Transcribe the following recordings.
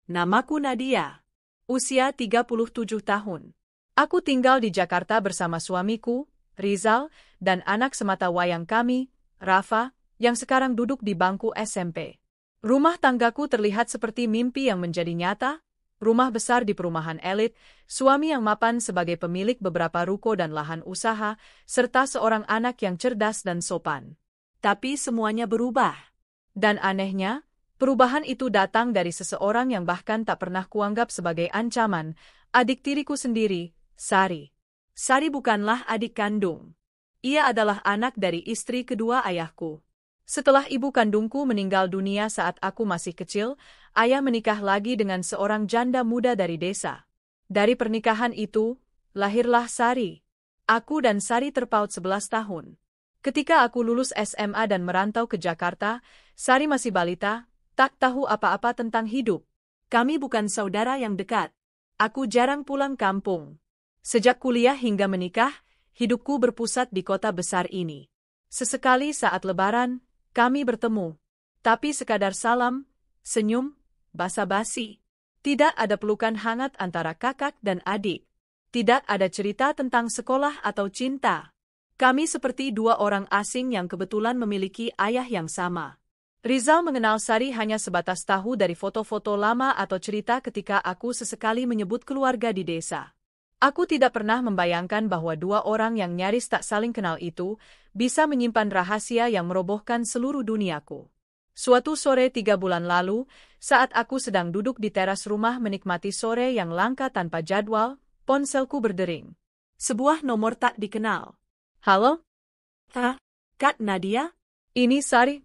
Namaku Nadia. Usia 37 tahun. Aku tinggal di Jakarta bersama suamiku, Rizal, dan anak semata wayang kami, Rafa, yang sekarang duduk di bangku SMP. Rumah tanggaku terlihat seperti mimpi yang menjadi nyata, rumah besar di perumahan elit, suami yang mapan sebagai pemilik beberapa ruko dan lahan usaha, serta seorang anak yang cerdas dan sopan. Tapi semuanya berubah. Dan anehnya, perubahan itu datang dari seseorang yang bahkan tak pernah kuanggap sebagai ancaman, adik tiriku sendiri, Sari. Sari bukanlah adik kandung. Ia adalah anak dari istri kedua ayahku. Setelah ibu kandungku meninggal dunia saat aku masih kecil, ayah menikah lagi dengan seorang janda muda dari desa. Dari pernikahan itu, lahirlah Sari. Aku dan Sari terpaut 11 tahun. Ketika aku lulus SMA dan merantau ke Jakarta, Sari masih balita, tak tahu apa-apa tentang hidup. Kami bukan saudara yang dekat. Aku jarang pulang kampung. Sejak kuliah hingga menikah, hidupku berpusat di kota besar ini. Sesekali saat lebaran, kami bertemu. Tapi sekadar salam, senyum, basa-basi. Tidak ada pelukan hangat antara kakak dan adik. Tidak ada cerita tentang sekolah atau cinta. Kami seperti dua orang asing yang kebetulan memiliki ayah yang sama. Rizal mengenal Sari hanya sebatas tahu dari foto-foto lama atau cerita ketika aku sesekali menyebut keluarga di desa. Aku tidak pernah membayangkan bahwa dua orang yang nyaris tak saling kenal itu bisa menyimpan rahasia yang merobohkan seluruh duniaku. Suatu sore 3 bulan lalu, saat aku sedang duduk di teras rumah menikmati sore yang langka tanpa jadwal, ponselku berdering. Sebuah nomor tak dikenal. Halo? Kak Nadia? Ini Sari.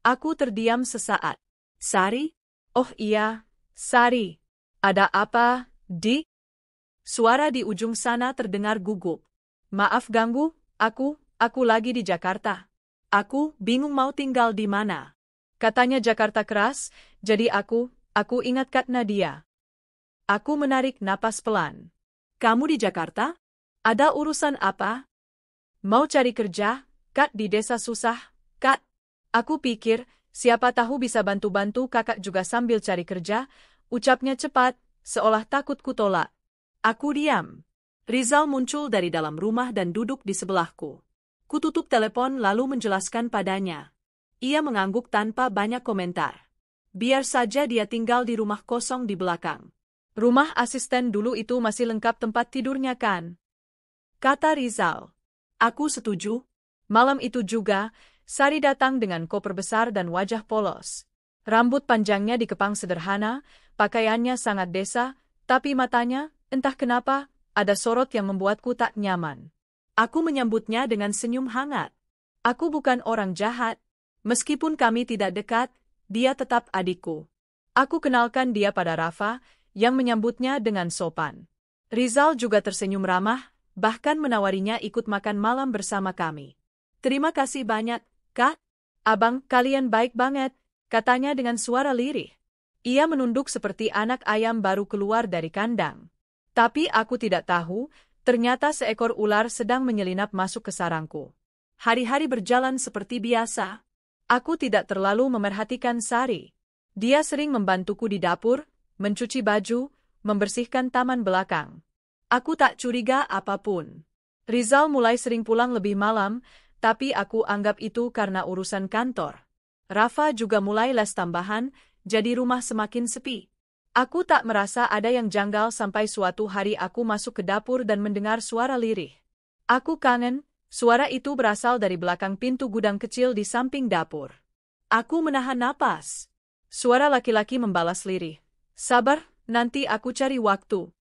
Aku terdiam sesaat. Sari? Oh iya, Sari. Ada apa, Di? Suara di ujung sana terdengar gugup. Maaf ganggu, aku lagi di Jakarta. Aku bingung mau tinggal di mana. Katanya Jakarta keras, jadi aku ingat Kak Nadia. Aku menarik napas pelan. Kamu di Jakarta? Ada urusan apa? Mau cari kerja, Kak, di desa susah, Kak. Aku pikir, siapa tahu bisa bantu-bantu kakak juga sambil cari kerja, ucapnya cepat, seolah takut kutolak. Aku diam. Rizal muncul dari dalam rumah dan duduk di sebelahku. Kututup telepon lalu menjelaskan padanya. Ia mengangguk tanpa banyak komentar. Biar saja dia tinggal di rumah kosong di belakang. Rumah asisten dulu itu masih lengkap tempat tidurnya kan? Kata Rizal. Aku setuju. Malam itu juga, Sari datang dengan koper besar dan wajah polos. Rambut panjangnya dikepang sederhana, pakaiannya sangat desa, tapi matanya, entah kenapa, ada sorot yang membuatku tak nyaman. Aku menyambutnya dengan senyum hangat. Aku bukan orang jahat. Meskipun kami tidak dekat, dia tetap adikku. Aku kenalkan dia pada Rafa, yang menyambutnya dengan sopan. Rizal juga tersenyum ramah, bahkan menawarinya ikut makan malam bersama kami. Terima kasih banyak, Kak. Abang, kalian baik banget, katanya dengan suara lirih. Ia menunduk seperti anak ayam baru keluar dari kandang. Tapi aku tidak tahu, ternyata seekor ular sedang menyelinap masuk ke sarangku. Hari-hari berjalan seperti biasa. Aku tidak terlalu memerhatikan Sari. Dia sering membantuku di dapur, mencuci baju, membersihkan taman belakang. Aku tak curiga apapun. Rizal mulai sering pulang lebih malam, tapi aku anggap itu karena urusan kantor. Rafa juga mulai les tambahan, jadi rumah semakin sepi. Aku tak merasa ada yang janggal sampai suatu hari aku masuk ke dapur dan mendengar suara lirih. Aku kangen, suara itu berasal dari belakang pintu gudang kecil di samping dapur. Aku menahan napas. Suara laki-laki membalas lirih. Sabar, nanti aku cari waktu.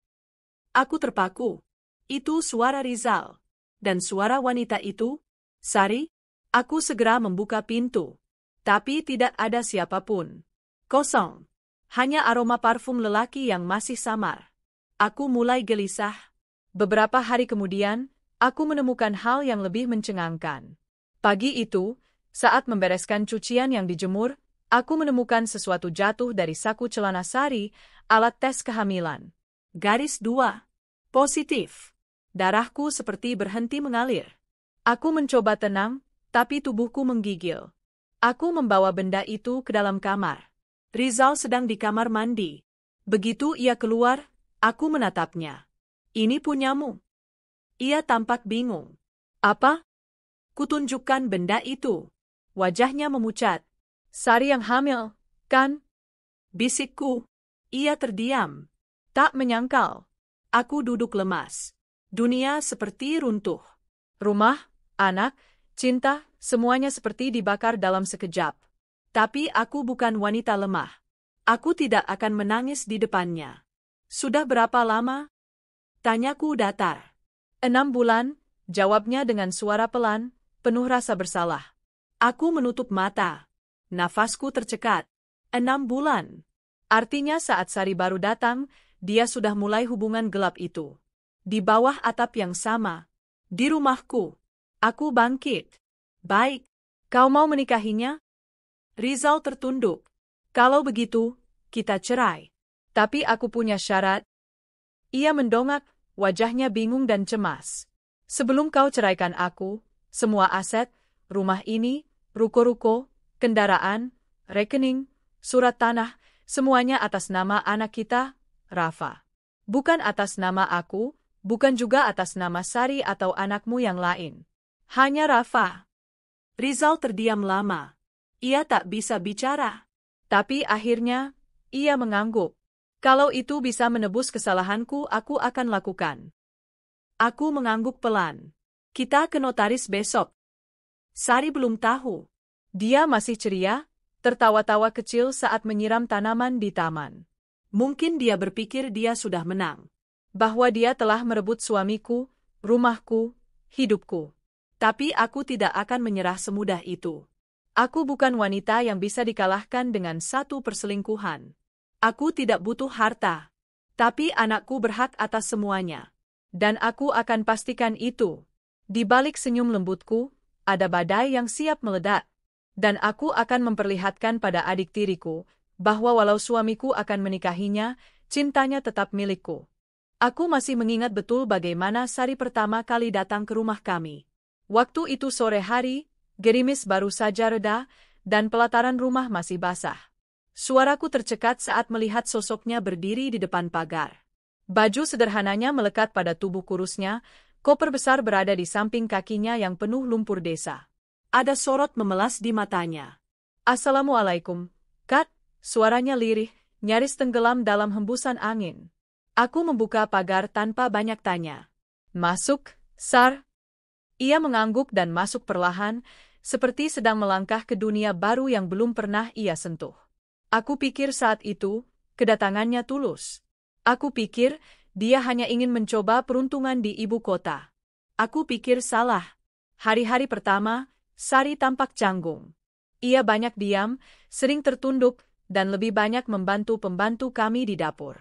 Aku terpaku. Itu suara Rizal. Dan suara wanita itu, Sari. Aku segera membuka pintu. Tapi tidak ada siapapun. Kosong. Hanya aroma parfum lelaki yang masih samar. Aku mulai gelisah. Beberapa hari kemudian, aku menemukan hal yang lebih mencengangkan. Pagi itu, saat membereskan cucian yang dijemur, aku menemukan sesuatu jatuh dari saku celana Sari, alat tes kehamilan. Garis 2. Positif. Darahku seperti berhenti mengalir. Aku mencoba tenang, tapi tubuhku menggigil. Aku membawa benda itu ke dalam kamar. Rizal sedang di kamar mandi. Begitu ia keluar, aku menatapnya. Ini punyamu. Ia tampak bingung. Apa? Kutunjukkan benda itu. Wajahnya memucat. Sari yang hamil, kan? Bisikku. Ia terdiam. Tak menyangkal. Aku duduk lemas. Dunia seperti runtuh. Rumah, anak, cinta, semuanya seperti dibakar dalam sekejap. Tapi aku bukan wanita lemah. Aku tidak akan menangis di depannya. Sudah berapa lama? Tanyaku datar. 6 bulan, jawabnya dengan suara pelan, penuh rasa bersalah. Aku menutup mata. Nafasku tercekat. 6 bulan. Artinya saat Sari baru datang, dia sudah mulai hubungan gelap itu. Di bawah atap yang sama. Di rumahku. Aku bangkit. Baik. Kau mau menikahinya? Rizal tertunduk. Kalau begitu, kita cerai. Tapi aku punya syarat. Ia mendongak, wajahnya bingung dan cemas. Sebelum kau ceraikan aku, semua aset, rumah ini, ruko-ruko, kendaraan, rekening, surat tanah, semuanya atas nama anak kita, Rafa. Bukan atas nama aku, bukan juga atas nama Sari atau anakmu yang lain. Hanya Rafa. Rizal terdiam lama. Ia tak bisa bicara. Tapi akhirnya, ia mengangguk. Kalau itu bisa menebus kesalahanku, aku akan lakukan. Aku mengangguk pelan. Kita ke notaris besok. Sari belum tahu. Dia masih ceria, tertawa-tawa kecil saat menyiram tanaman di taman. Mungkin dia berpikir dia sudah menang. Bahwa dia telah merebut suamiku, rumahku, hidupku. Tapi aku tidak akan menyerah semudah itu. Aku bukan wanita yang bisa dikalahkan dengan satu perselingkuhan. Aku tidak butuh harta. Tapi anakku berhak atas semuanya. Dan aku akan pastikan itu. Di balik senyum lembutku, ada badai yang siap meledak. Dan aku akan memperlihatkan pada adik tiriku, bahwa walau suamiku akan menikahinya, cintanya tetap milikku. Aku masih mengingat betul bagaimana Sari pertama kali datang ke rumah kami. Waktu itu sore hari, gerimis baru saja reda, dan pelataran rumah masih basah. Suaraku tercekat saat melihat sosoknya berdiri di depan pagar. Baju sederhananya melekat pada tubuh kurusnya, koper besar berada di samping kakinya yang penuh lumpur desa. Ada sorot memelas di matanya. Assalamualaikum, Kat, suaranya lirih, nyaris tenggelam dalam hembusan angin. Aku membuka pagar tanpa banyak tanya. Masuk, Sar. Ia mengangguk dan masuk perlahan, seperti sedang melangkah ke dunia baru yang belum pernah ia sentuh. Aku pikir saat itu, kedatangannya tulus. Aku pikir, dia hanya ingin mencoba peruntungan di ibu kota. Aku pikir salah. Hari-hari pertama, Sari tampak canggung. Ia banyak diam, sering tertunduk, dan lebih banyak membantu pembantu kami di dapur.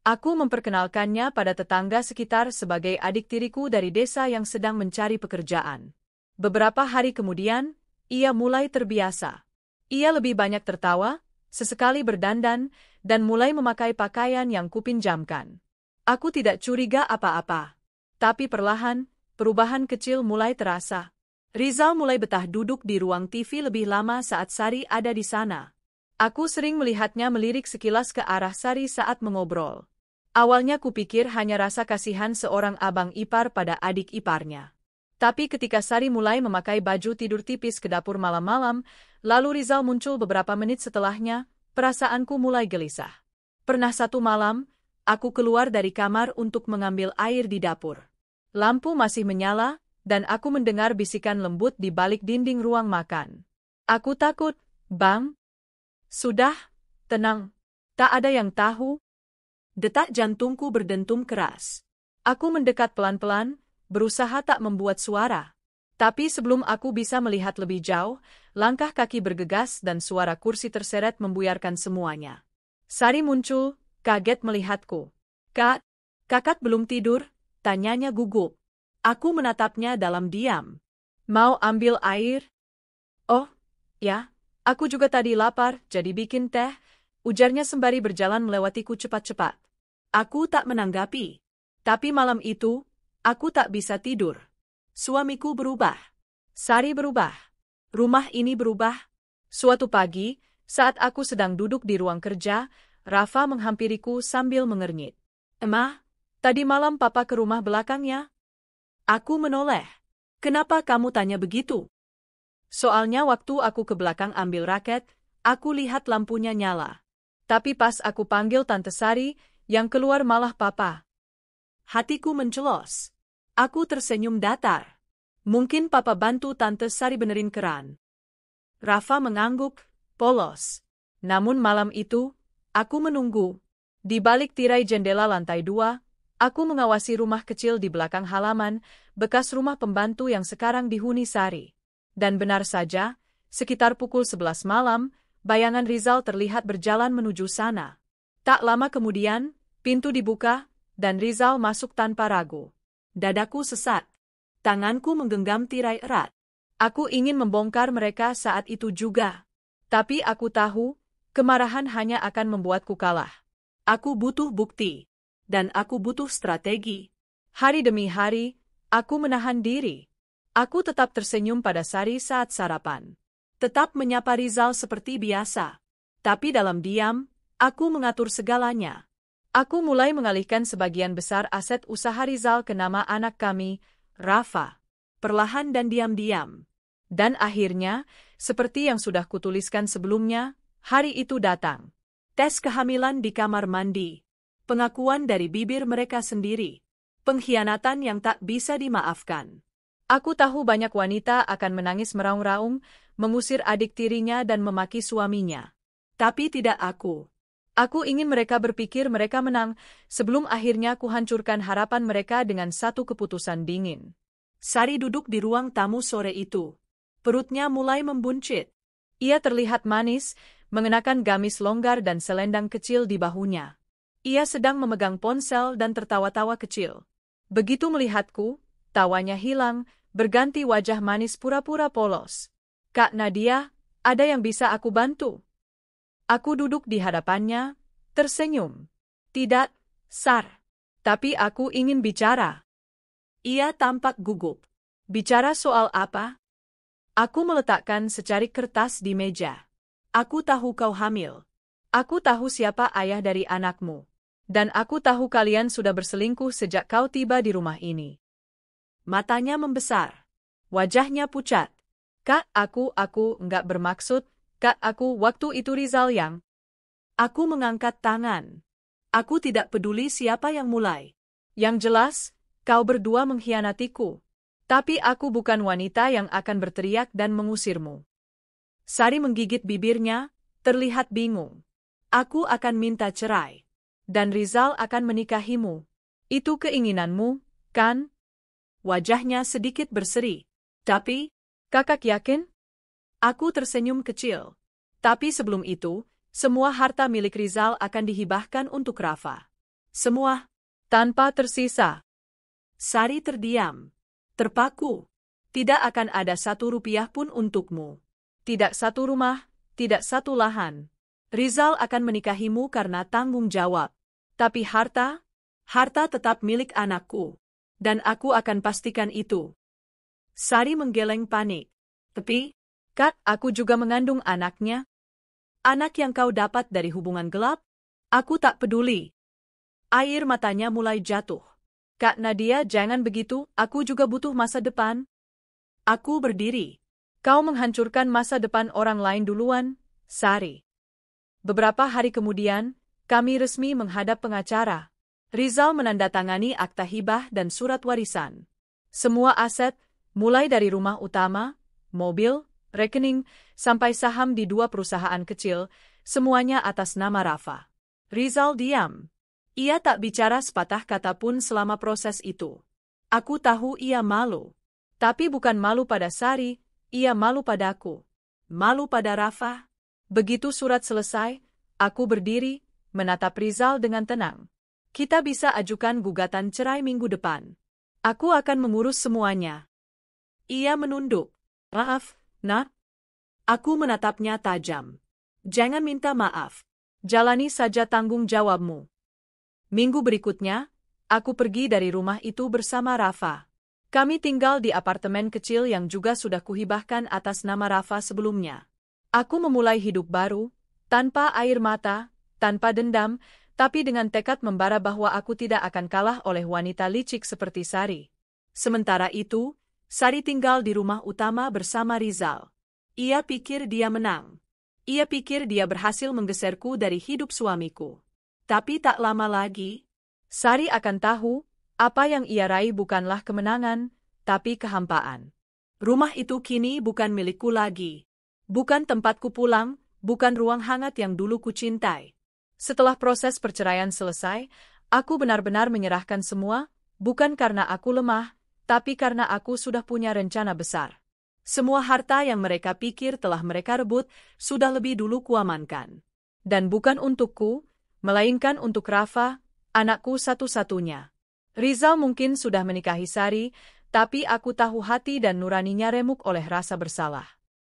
Aku memperkenalkannya pada tetangga sekitar sebagai adik tiriku dari desa yang sedang mencari pekerjaan. Beberapa hari kemudian, ia mulai terbiasa. Ia lebih banyak tertawa, sesekali berdandan, dan mulai memakai pakaian yang kupinjamkan. Aku tidak curiga apa-apa. Tapi perlahan, perubahan kecil mulai terasa. Rizal mulai betah duduk di ruang TV lebih lama saat Sari ada di sana. Aku sering melihatnya melirik sekilas ke arah Sari saat mengobrol. Awalnya kupikir hanya rasa kasihan seorang abang ipar pada adik iparnya. Tapi ketika Sari mulai memakai baju tidur tipis ke dapur malam-malam, lalu Rizal muncul beberapa menit setelahnya, perasaanku mulai gelisah. Pernah satu malam, aku keluar dari kamar untuk mengambil air di dapur. Lampu masih menyala, dan aku mendengar bisikan lembut di balik dinding ruang makan. Aku takut, Bang. Sudah, tenang. Tak ada yang tahu. Detak jantungku berdentum keras. Aku mendekat pelan-pelan, berusaha tak membuat suara. Tapi sebelum aku bisa melihat lebih jauh, langkah kaki bergegas dan suara kursi terseret membuyarkan semuanya. Sari muncul, kaget melihatku. Kak, kakak belum tidur? Tanyanya gugup. Aku menatapnya dalam diam. Mau ambil air? Oh, ya, aku juga tadi lapar, jadi bikin teh, ujarnya sembari berjalan melewatiku cepat-cepat. Aku tak menanggapi. Tapi malam itu, aku tak bisa tidur. Suamiku berubah. Sari berubah. Rumah ini berubah. Suatu pagi, saat aku sedang duduk di ruang kerja, Rafa menghampiriku sambil mengernyit. Emah, tadi malam papa ke rumah belakangnya? Aku menoleh. Kenapa kamu tanya begitu? Soalnya waktu aku ke belakang ambil raket, aku lihat lampunya nyala. Tapi pas aku panggil Tante Sari, yang keluar malah papa. Hatiku mencelos. Aku tersenyum datar. Mungkin papa bantu Tante Sari benerin keran. Rafa mengangguk, polos. Namun malam itu, aku menunggu. Di balik tirai jendela lantai 2, aku mengawasi rumah kecil di belakang halaman, bekas rumah pembantu yang sekarang dihuni Sari. Dan benar saja, sekitar pukul 11 malam, bayangan Rizal terlihat berjalan menuju sana. Tak lama kemudian, pintu dibuka, dan Rizal masuk tanpa ragu. Dadaku sesat. Tanganku menggenggam tirai erat. Aku ingin membongkar mereka saat itu juga. Tapi aku tahu, kemarahan hanya akan membuatku kalah. Aku butuh bukti. Dan aku butuh strategi. Hari demi hari, aku menahan diri. Aku tetap tersenyum pada Sari saat sarapan. Tetap menyapa Rizal seperti biasa. Tapi dalam diam, aku mengatur segalanya. Aku mulai mengalihkan sebagian besar aset usaha Rizal ke nama anak kami, Rafa. Perlahan dan diam-diam. Dan akhirnya, seperti yang sudah kutuliskan sebelumnya, hari itu datang. Tes kehamilan di kamar mandi. Pengakuan dari bibir mereka sendiri. Pengkhianatan yang tak bisa dimaafkan. Aku tahu banyak wanita akan menangis meraung-raung, mengusir adik tirinya dan memaki suaminya. Tapi tidak aku. Aku ingin mereka berpikir mereka menang, sebelum akhirnya kuhancurkan harapan mereka dengan satu keputusan dingin. Sari duduk di ruang tamu sore itu. Perutnya mulai membuncit. Ia terlihat manis, mengenakan gamis longgar dan selendang kecil di bahunya. Ia sedang memegang ponsel dan tertawa-tawa kecil. Begitu melihatku, tawanya hilang, berganti wajah manis pura-pura polos. Kak Nadia, ada yang bisa aku bantu? Aku duduk di hadapannya, tersenyum. Tidak, Sar. Tapi aku ingin bicara. Ia tampak gugup. Bicara soal apa? Aku meletakkan secarik kertas di meja. Aku tahu kau hamil. Aku tahu siapa ayah dari anakmu. Dan aku tahu kalian sudah berselingkuh sejak kau tiba di rumah ini. Matanya membesar. Wajahnya pucat. Kak, aku enggak bermaksud. Kak, aku waktu itu Rizal yang... Aku mengangkat tangan. Aku tidak peduli siapa yang mulai. Yang jelas, kau berdua mengkhianatiku. Tapi aku bukan wanita yang akan berteriak dan mengusirmu. Sari menggigit bibirnya, terlihat bingung. Aku akan minta cerai. Dan Rizal akan menikahimu. Itu keinginanmu, kan? Wajahnya sedikit berseri. Tapi, kakak yakin? Aku tersenyum kecil. Tapi sebelum itu, semua harta milik Rizal akan dihibahkan untuk Rafa. Semua, tanpa tersisa. Sari terdiam. Terpaku. Tidak akan ada 1 rupiah pun untukmu. Tidak 1 rumah, tidak 1 lahan. Rizal akan menikahimu karena tanggung jawab. Tapi harta tetap milik anakku. Dan aku akan pastikan itu. Sari menggeleng panik. Tapi, Kak, aku juga mengandung anaknya. Anak yang kau dapat dari hubungan gelap? Aku tak peduli. Air matanya mulai jatuh. Kak Nadia, jangan begitu, aku juga butuh masa depan. Aku berdiri. Kau menghancurkan masa depan orang lain duluan, Sari. Beberapa hari kemudian, kami resmi menghadap pengacara. Rizal menandatangani akta hibah dan surat warisan. Semua aset, mulai dari rumah utama, mobil, rekening, sampai saham di 2 perusahaan kecil, semuanya atas nama Rafa. Rizal diam. Ia tak bicara sepatah kata pun selama proses itu. Aku tahu ia malu. Tapi bukan malu pada Sari, ia malu padaku. Malu pada Rafa. Begitu surat selesai, aku berdiri, menatap Rizal dengan tenang. Kita bisa ajukan gugatan cerai minggu depan. Aku akan mengurus semuanya. Ia menunduk. Maaf, Nak. Aku menatapnya tajam. Jangan minta maaf. Jalani saja tanggung jawabmu. Minggu berikutnya, aku pergi dari rumah itu bersama Rafa. Kami tinggal di apartemen kecil yang juga sudah kuhibahkan atas nama Rafa sebelumnya. Aku memulai hidup baru, tanpa air mata, tanpa dendam, tapi dengan tekad membara bahwa aku tidak akan kalah oleh wanita licik seperti Sari. Sementara itu, Sari tinggal di rumah utama bersama Rizal. Ia pikir dia menang. Ia pikir dia berhasil menggeserku dari hidup suamiku. Tapi tak lama lagi, Sari akan tahu, apa yang ia raih bukanlah kemenangan, tapi kehampaan. Rumah itu kini bukan milikku lagi. Bukan tempatku pulang, bukan ruang hangat yang dulu kucintai. Setelah proses perceraian selesai, aku benar-benar menyerahkan semua, bukan karena aku lemah, tapi karena aku sudah punya rencana besar. Semua harta yang mereka pikir telah mereka rebut, sudah lebih dulu kuamankan. Dan bukan untukku, melainkan untuk Rafa, anakku satu-satunya. Rizal mungkin sudah menikahi Sari, tapi aku tahu hati dan nuraninya remuk oleh rasa bersalah.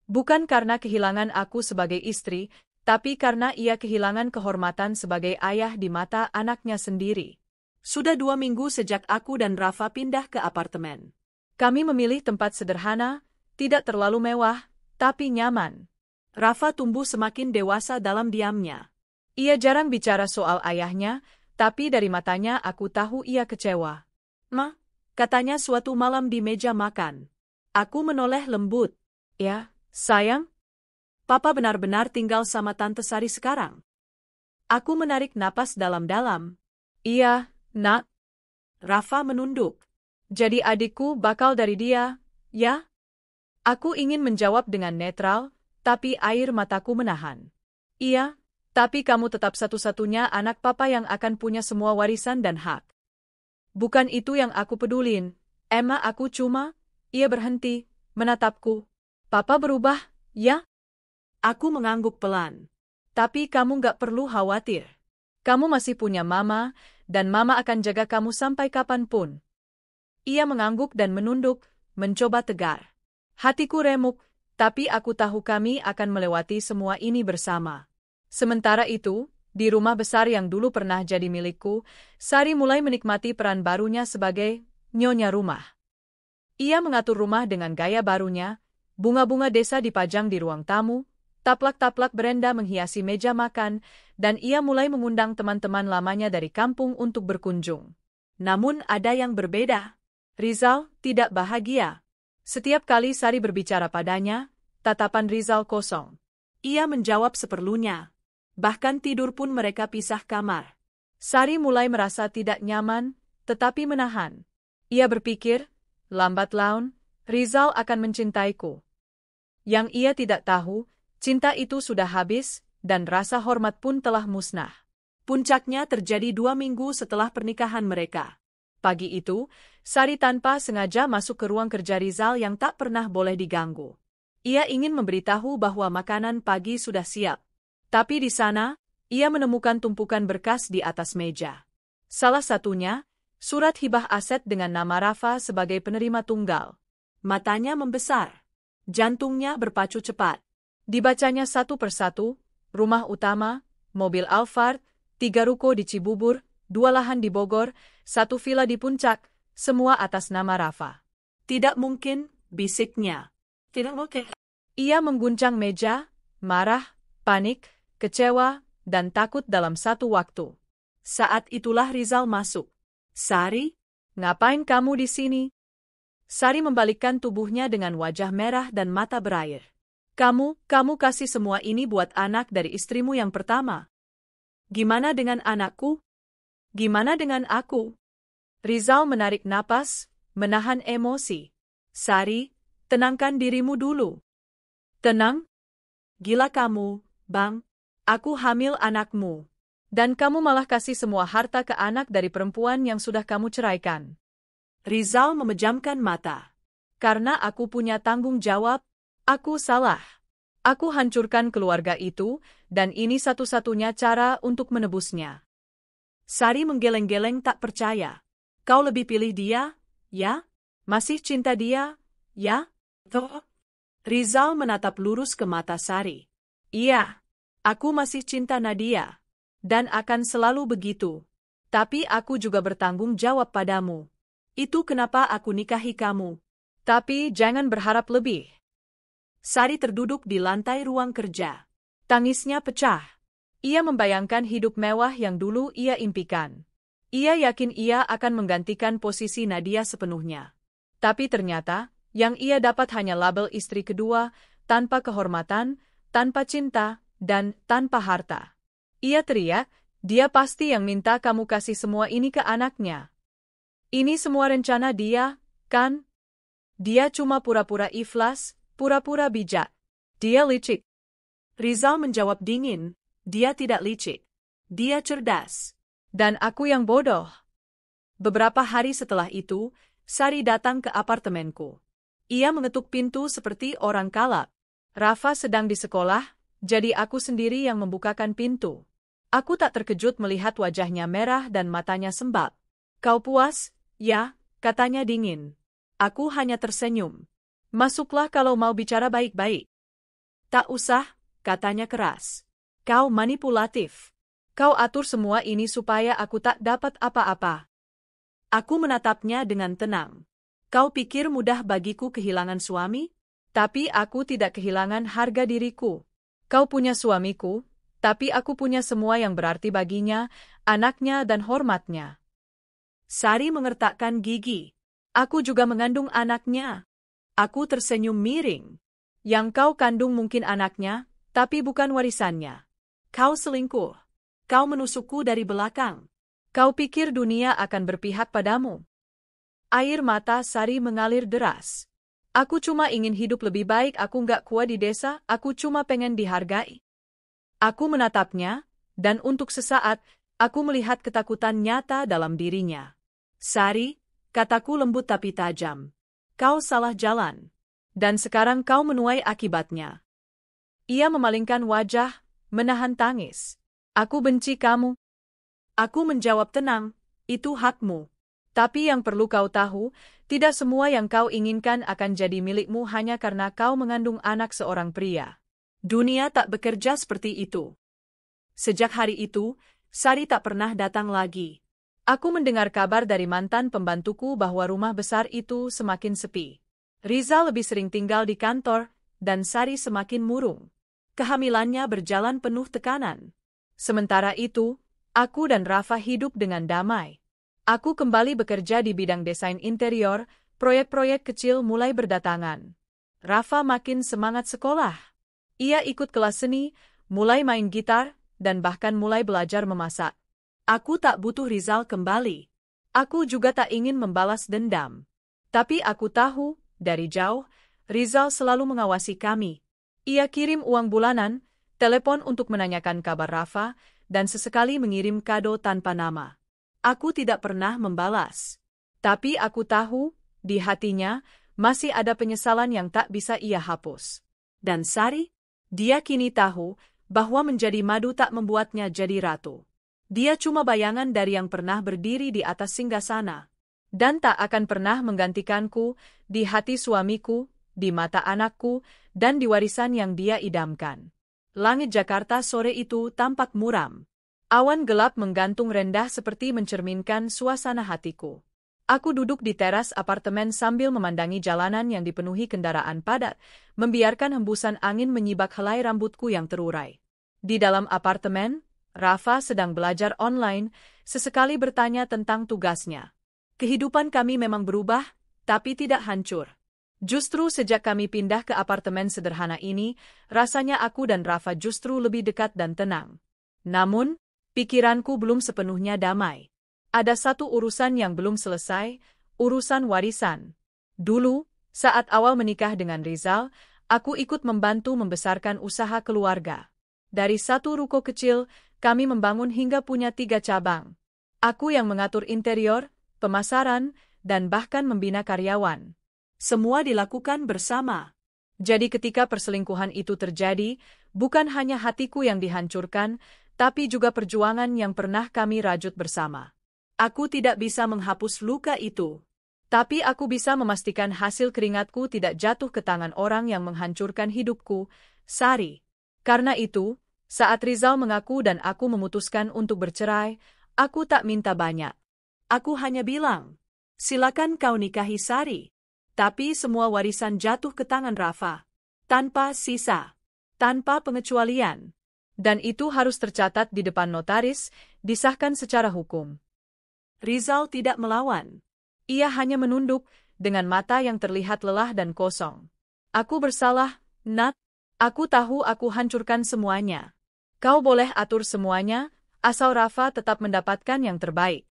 Bukan karena kehilangan aku sebagai istri, tapi karena ia kehilangan kehormatan sebagai ayah di mata anaknya sendiri. Sudah 2 minggu sejak aku dan Rafa pindah ke apartemen. Kami memilih tempat sederhana, tidak terlalu mewah, tapi nyaman. Rafa tumbuh semakin dewasa dalam diamnya. Ia jarang bicara soal ayahnya, tapi dari matanya aku tahu ia kecewa. "Ma," katanya suatu malam di meja makan. Aku menoleh lembut. "Ya, sayang? Papa benar-benar tinggal sama Tante Sari sekarang?" Aku menarik napas dalam-dalam. "Iya, Nak." Rafa menunduk. "Jadi adikku bakal dari dia, ya?" Aku ingin menjawab dengan netral, tapi air mataku menahan. "Iya, tapi kamu tetap satu-satunya anak papa yang akan punya semua warisan dan hak." "Bukan itu yang aku pedulin, Emma, aku cuma..." Ia berhenti, menatapku. "Papa berubah, ya?" Aku mengangguk pelan. "Tapi kamu gak perlu khawatir. Kamu masih punya mama, dan mama akan jaga kamu sampai kapanpun." Ia mengangguk dan menunduk, mencoba tegar. Hatiku remuk, tapi aku tahu kami akan melewati semua ini bersama. Sementara itu, di rumah besar yang dulu pernah jadi milikku, Sari mulai menikmati peran barunya sebagai nyonya rumah. Ia mengatur rumah dengan gaya barunya, bunga-bunga desa dipajang di ruang tamu, taplak-taplak berenda menghiasi meja makan, dan ia mulai mengundang teman-teman lamanya dari kampung untuk berkunjung. Namun ada yang berbeda. Rizal tidak bahagia. Setiap kali Sari berbicara padanya, tatapan Rizal kosong. Ia menjawab seperlunya. Bahkan tidur pun mereka pisah kamar. Sari mulai merasa tidak nyaman, tetapi menahan. Ia berpikir, lambat laun, Rizal akan mencintaiku. Yang ia tidak tahu, cinta itu sudah habis, dan rasa hormat pun telah musnah. Puncaknya terjadi 2 minggu setelah pernikahan mereka. Pagi itu, Sari tanpa sengaja masuk ke ruang kerja Rizal yang tak pernah boleh diganggu. Ia ingin memberitahu bahwa makanan pagi sudah siap. Tapi di sana, ia menemukan tumpukan berkas di atas meja. Salah satunya, surat hibah aset dengan nama Rafa sebagai penerima tunggal. Matanya membesar. Jantungnya berpacu cepat. Dibacanya satu persatu, rumah utama, mobil Alphard, 3 ruko di Cibubur, 2 lahan di Bogor, 1 villa di Puncak, semua atas nama Rafa. "Tidak mungkin," bisiknya. "Tidak mungkin." Ia mengguncang meja, marah, panik, kecewa, dan takut dalam satu waktu. Saat itulah Rizal masuk. "Sari, ngapain kamu di sini?" Sari membalikkan tubuhnya dengan wajah merah dan mata berair. Kamu kasih semua ini buat anak dari istrimu yang pertama. Gimana dengan anakku? Gimana dengan aku?" Rizal menarik napas, menahan emosi. "Sari, tenangkan dirimu dulu." "Tenang? Gila kamu, Bang. Aku hamil anakmu. Dan kamu malah kasih semua harta ke anak dari perempuan yang sudah kamu ceraikan." Rizal memejamkan mata. "Karena aku punya tanggung jawab, aku salah. Aku hancurkan keluarga itu, dan ini satu-satunya cara untuk menebusnya." Sari menggeleng-geleng tak percaya. "Kau lebih pilih dia, ya? Masih cinta dia, ya?" "Toh?" Rizal menatap lurus ke mata Sari. "Iya, aku masih cinta Nadia. Dan akan selalu begitu. Tapi aku juga bertanggung jawab padamu. Itu kenapa aku nikahi kamu. Tapi jangan berharap lebih." Sari terduduk di lantai ruang kerja. Tangisnya pecah. Ia membayangkan hidup mewah yang dulu ia impikan. Ia yakin ia akan menggantikan posisi Nadia sepenuhnya. Tapi ternyata, yang ia dapat hanya label istri kedua, tanpa kehormatan, tanpa cinta, dan tanpa harta. Ia teriak, dia pasti yang minta kamu kasih semua ini ke anaknya. Ini semua rencana dia, kan? Dia cuma pura-pura ikhlas, pura-pura bijak. Dia licik. Rizal menjawab dingin, dia tidak licik. Dia cerdas. Dan aku yang bodoh. Beberapa hari setelah itu, Sari datang ke apartemenku. Ia mengetuk pintu seperti orang kalap. Rafa sedang di sekolah, jadi aku sendiri yang membukakan pintu. Aku tak terkejut melihat wajahnya merah dan matanya sembab. Kau puas? Ya, katanya dingin. Aku hanya tersenyum. Masuklah kalau mau bicara baik-baik. Tak usah, katanya keras. Kau manipulatif. Kau atur semua ini supaya aku tak dapat apa-apa. Aku menatapnya dengan tenang. Kau pikir mudah bagiku kehilangan suami? Tapi aku tidak kehilangan harga diriku. Kau punya suamiku, tapi aku punya semua yang berarti baginya, anaknya dan hormatnya. Sari mengertakkan gigi. Aku juga mengandung anaknya. Aku tersenyum miring. Yang kau kandung mungkin anaknya, tapi bukan warisannya. Kau selingkuh. Kau menusukku dari belakang. Kau pikir dunia akan berpihak padamu. Air mata Sari mengalir deras. Aku cuma ingin hidup lebih baik, aku nggak kuat di desa, aku cuma pengen dihargai. Aku menatapnya, dan untuk sesaat, aku melihat ketakutan nyata dalam dirinya. Sari, kataku lembut tapi tajam. Kau salah jalan. Dan sekarang kau menuai akibatnya. Ia memalingkan wajah, menahan tangis. Aku benci kamu. Aku menjawab tenang, itu hakmu. Tapi yang perlu kau tahu, tidak semua yang kau inginkan akan jadi milikmu hanya karena kau mengandung anak seorang pria. Dunia tak bekerja seperti itu. Sejak hari itu, Sari tak pernah datang lagi. Aku mendengar kabar dari mantan pembantuku bahwa rumah besar itu semakin sepi. Rizal lebih sering tinggal di kantor, dan Sari semakin murung. Kehamilannya berjalan penuh tekanan. Sementara itu, aku dan Rafa hidup dengan damai. Aku kembali bekerja di bidang desain interior, proyek-proyek kecil mulai berdatangan. Rafa makin semangat sekolah. Ia ikut kelas seni, mulai main gitar, dan bahkan mulai belajar memasak. Aku tak butuh Rizal kembali. Aku juga tak ingin membalas dendam. Tapi aku tahu, dari jauh, Rizal selalu mengawasi kami. Ia kirim uang bulanan, telepon untuk menanyakan kabar Rafa, dan sesekali mengirim kado tanpa nama. Aku tidak pernah membalas. Tapi aku tahu, di hatinya, masih ada penyesalan yang tak bisa ia hapus. Dan Sari? Dia kini tahu, bahwa menjadi madu tak membuatnya jadi ratu. Dia cuma bayangan dari yang pernah berdiri di atas singgasana. Dan tak akan pernah menggantikanku, di hati suamiku, di mata anakku, dan di warisan yang dia idamkan. Langit Jakarta sore itu tampak muram. Awan gelap menggantung rendah seperti mencerminkan suasana hatiku. Aku duduk di teras apartemen sambil memandangi jalanan yang dipenuhi kendaraan padat, membiarkan hembusan angin menyibak helai rambutku yang terurai. Di dalam apartemen, Rafa sedang belajar online, sesekali bertanya tentang tugasnya. Kehidupan kami memang berubah, tapi tidak hancur. Justru sejak kami pindah ke apartemen sederhana ini, rasanya aku dan Rafa justru lebih dekat dan tenang. Namun, pikiranku belum sepenuhnya damai. Ada satu urusan yang belum selesai, urusan warisan. Dulu, saat awal menikah dengan Rizal, aku ikut membantu membesarkan usaha keluarga. Dari satu ruko kecil, kami membangun hingga punya 3 cabang. Aku yang mengatur interior, pemasaran, dan bahkan membina karyawan. Semua dilakukan bersama. Jadi ketika perselingkuhan itu terjadi, bukan hanya hatiku yang dihancurkan, tapi juga perjuangan yang pernah kami rajut bersama. Aku tidak bisa menghapus luka itu. Tapi aku bisa memastikan hasil keringatku tidak jatuh ke tangan orang yang menghancurkan hidupku, Sari. Karena itu, saat Rizal mengaku dan aku memutuskan untuk bercerai, aku tak minta banyak. Aku hanya bilang, silakan kau nikahi Sari. Tapi semua warisan jatuh ke tangan Rafa. Tanpa sisa. Tanpa pengecualian. Dan itu harus tercatat di depan notaris, disahkan secara hukum. Rizal tidak melawan. Ia hanya menunduk, dengan mata yang terlihat lelah dan kosong. Aku bersalah, Nat. Aku tahu aku hancurkan semuanya. Kau boleh atur semuanya, asal Rafa tetap mendapatkan yang terbaik.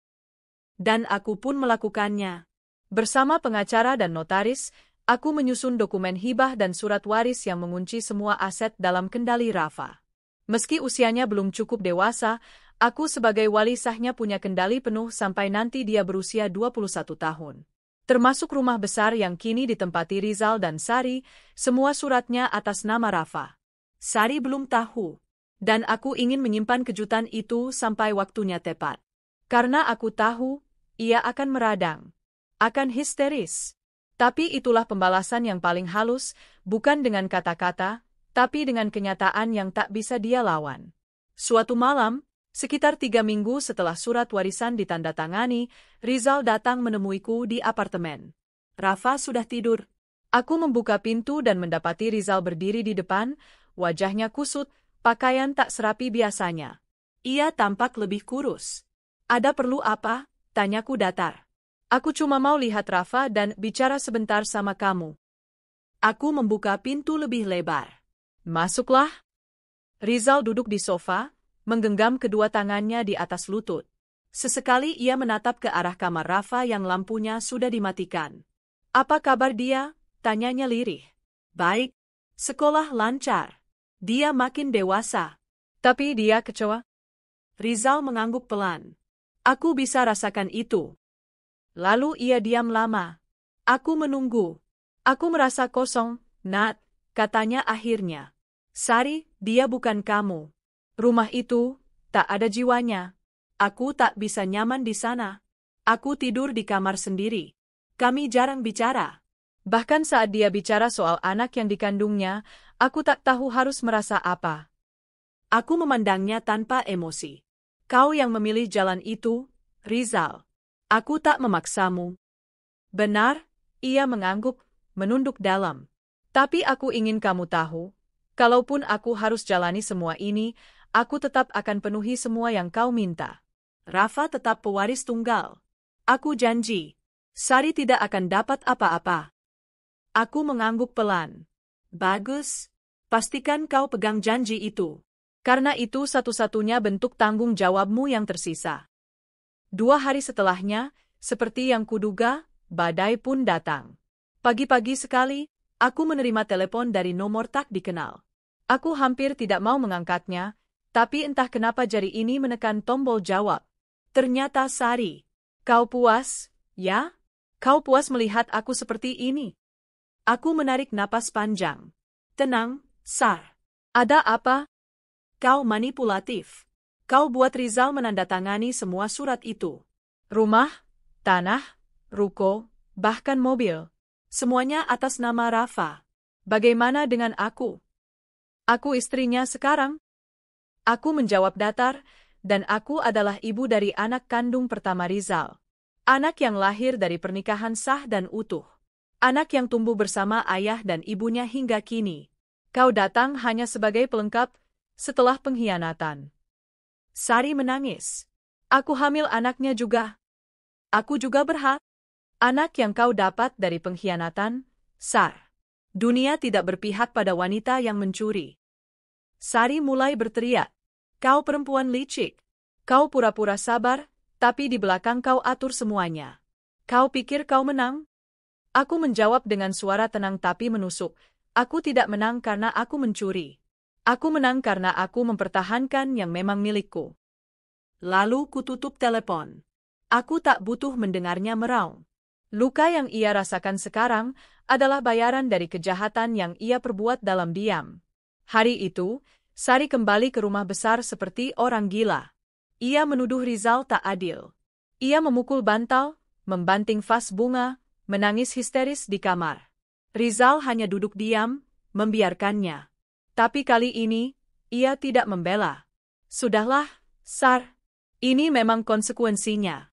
Dan aku pun melakukannya. Bersama pengacara dan notaris, aku menyusun dokumen hibah dan surat waris yang mengunci semua aset dalam kendali Rafa. Meski usianya belum cukup dewasa, aku sebagai wali sahnya punya kendali penuh sampai nanti dia berusia 21 tahun. Termasuk rumah besar yang kini ditempati Rizal dan Sari, semua suratnya atas nama Rafa. Sari belum tahu. Dan aku ingin menyimpan kejutan itu sampai waktunya tepat. Karena aku tahu, ia akan meradang. Akan histeris. Tapi itulah pembalasan yang paling halus, bukan dengan kata-kata, tapi dengan kenyataan yang tak bisa dia lawan. Suatu malam, sekitar 3 minggu setelah surat warisan ditandatangani, Rizal datang menemuiku di apartemen. Rafa sudah tidur. Aku membuka pintu dan mendapati Rizal berdiri di depan, wajahnya kusut, pakaian tak serapi biasanya. Ia tampak lebih kurus. Ada perlu apa? Tanyaku datar. Aku cuma mau lihat Rafa dan bicara sebentar sama kamu. Aku membuka pintu lebih lebar. Masuklah. Rizal duduk di sofa, menggenggam kedua tangannya di atas lutut. Sesekali ia menatap ke arah kamar Rafa yang lampunya sudah dimatikan. Apa kabar dia? Tanyanya lirih. Baik. Sekolah lancar. Dia makin dewasa. Tapi dia kecewa. Rizal mengangguk pelan. Aku bisa rasakan itu. Lalu ia diam lama. Aku menunggu. Aku merasa kosong, Nat, katanya akhirnya. Sari, dia bukan kamu. Rumah itu, tak ada jiwanya. Aku tak bisa nyaman di sana. Aku tidur di kamar sendiri. Kami jarang bicara. Bahkan saat dia bicara soal anak yang dikandungnya, aku tak tahu harus merasa apa. Aku memandangnya tanpa emosi. Kau yang memilih jalan itu, Rizal. Aku tak memaksamu. Benar, ia mengangguk, menunduk dalam. Tapi aku ingin kamu tahu, kalaupun aku harus jalani semua ini, aku tetap akan penuhi semua yang kau minta. Rafa tetap pewaris tunggal. Aku janji. Sari tidak akan dapat apa-apa. Aku mengangguk pelan. Bagus. Pastikan kau pegang janji itu. Karena itu satu-satunya bentuk tanggung jawabmu yang tersisa. 2 hari setelahnya, seperti yang kuduga, badai pun datang. Pagi-pagi sekali, aku menerima telepon dari nomor tak dikenal. Aku hampir tidak mau mengangkatnya, tapi entah kenapa jari ini menekan tombol jawab. Ternyata Sari. Kau puas, ya? Kau puas melihat aku seperti ini? Aku menarik napas panjang. Tenang, Sar. Ada apa? Kau manipulatif. Kau buat Rizal menandatangani semua surat itu. Rumah, tanah, ruko, bahkan mobil. Semuanya atas nama Rafa. Bagaimana dengan aku? Aku istrinya sekarang. Aku menjawab datar, dan aku adalah ibu dari anak kandung pertama Rizal. Anak yang lahir dari pernikahan sah dan utuh. Anak yang tumbuh bersama ayah dan ibunya hingga kini. Kau datang hanya sebagai pelengkap, setelah pengkhianatan. Sari menangis. Aku hamil anaknya juga. Aku juga berhak. Anak yang kau dapat dari pengkhianatan, Sar. Dunia tidak berpihak pada wanita yang mencuri. Sari mulai berteriak. Kau perempuan licik. Kau pura-pura sabar, tapi di belakang kau atur semuanya. Kau pikir kau menang? Aku menjawab dengan suara tenang tapi menusuk. Aku tidak menang karena aku mencuri. Aku menang karena aku mempertahankan yang memang milikku. Lalu kututup telepon. Aku tak butuh mendengarnya meraung. Luka yang ia rasakan sekarang adalah bayaran dari kejahatan yang ia perbuat dalam diam. Hari itu, Sari kembali ke rumah besar seperti orang gila. Ia menuduh Rizal tak adil. Ia memukul bantal, membanting vas bunga, menangis histeris di kamar. Rizal hanya duduk diam, membiarkannya. Tapi kali ini, ia tidak membela. Sudahlah, Sar. Ini memang konsekuensinya.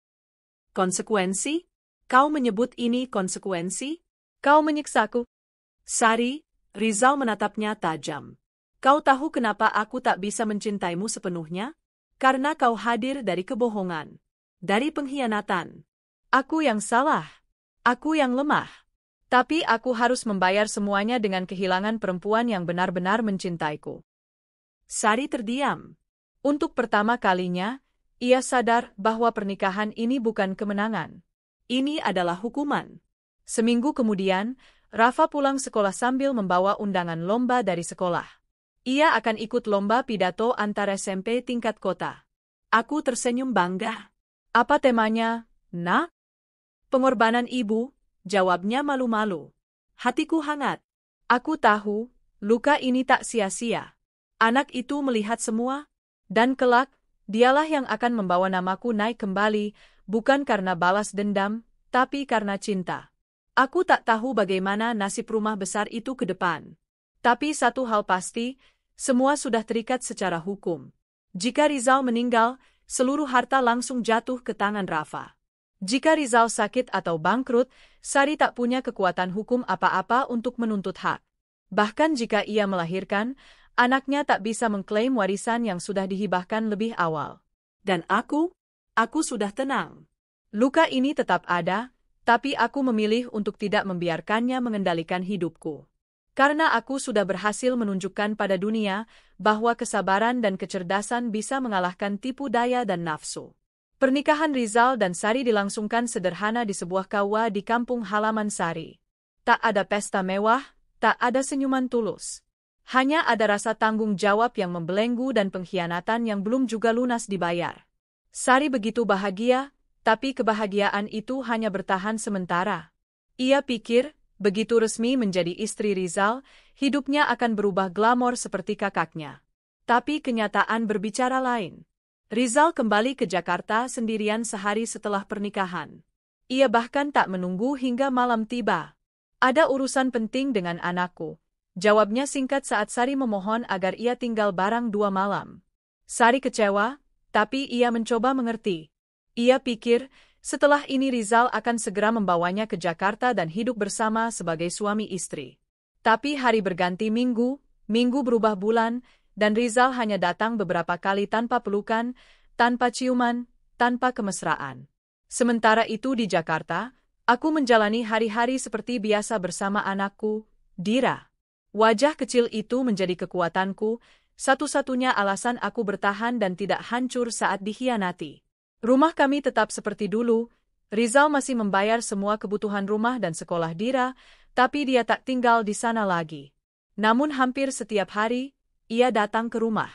Konsekuensi? Kau menyebut ini konsekuensi? Kau menyiksaku? Sari, Rizal menatapnya tajam. Kau tahu kenapa aku tak bisa mencintaimu sepenuhnya? Karena kau hadir dari kebohongan, dari pengkhianatan. Aku yang salah. Aku yang lemah. Tapi aku harus membayar semuanya dengan kehilangan perempuan yang benar-benar mencintaiku. Sari terdiam. Untuk pertama kalinya, ia sadar bahwa pernikahan ini bukan kemenangan. Ini adalah hukuman. Seminggu kemudian, Rafa pulang sekolah sambil membawa undangan lomba dari sekolah. Ia akan ikut lomba pidato antar SMP tingkat kota. Aku tersenyum bangga. Apa temanya, Nak? Pengorbanan ibu, jawabnya malu-malu. Hatiku hangat. Aku tahu, luka ini tak sia-sia. Anak itu melihat semua, dan kelak, dialah yang akan membawa namaku naik kembali, bukan karena balas dendam, tapi karena cinta. Aku tak tahu bagaimana nasib rumah besar itu ke depan. Tapi satu hal pasti, semua sudah terikat secara hukum. Jika Rizal meninggal, seluruh harta langsung jatuh ke tangan Rafa. Jika Rizal sakit atau bangkrut, Sari tak punya kekuatan hukum apa-apa untuk menuntut hak. Bahkan jika ia melahirkan, anaknya tak bisa mengklaim warisan yang sudah dihibahkan lebih awal. Dan aku sudah tenang. Luka ini tetap ada, tapi aku memilih untuk tidak membiarkannya mengendalikan hidupku. Karena aku sudah berhasil menunjukkan pada dunia bahwa kesabaran dan kecerdasan bisa mengalahkan tipu daya dan nafsu. Pernikahan Rizal dan Sari dilangsungkan sederhana di sebuah kawa di kampung halaman Sari. Tak ada pesta mewah, tak ada senyuman tulus. Hanya ada rasa tanggung jawab yang membelenggu dan pengkhianatan yang belum juga lunas dibayar. Sari begitu bahagia, tapi kebahagiaan itu hanya bertahan sementara. Ia pikir, begitu resmi menjadi istri Rizal, hidupnya akan berubah glamor seperti kakaknya. Tapi kenyataan berbicara lain. Rizal kembali ke Jakarta sendirian sehari setelah pernikahan. Ia bahkan tak menunggu hingga malam tiba. Ada urusan penting dengan anakku. Jawabnya singkat saat Sari memohon agar ia tinggal barang 2 malam. Sari kecewa, tapi ia mencoba mengerti. Ia pikir, setelah ini Rizal akan segera membawanya ke Jakarta dan hidup bersama sebagai suami istri. Tapi hari berganti minggu, minggu berubah bulan, dan Rizal hanya datang beberapa kali tanpa pelukan, tanpa ciuman, tanpa kemesraan. Sementara itu di Jakarta, aku menjalani hari-hari seperti biasa bersama anakku, Dira. Wajah kecil itu menjadi kekuatanku, satu-satunya alasan aku bertahan dan tidak hancur saat dikhianati. Rumah kami tetap seperti dulu, Rizal masih membayar semua kebutuhan rumah dan sekolah Dira, tapi dia tak tinggal di sana lagi. Namun hampir setiap hari, ia datang ke rumah.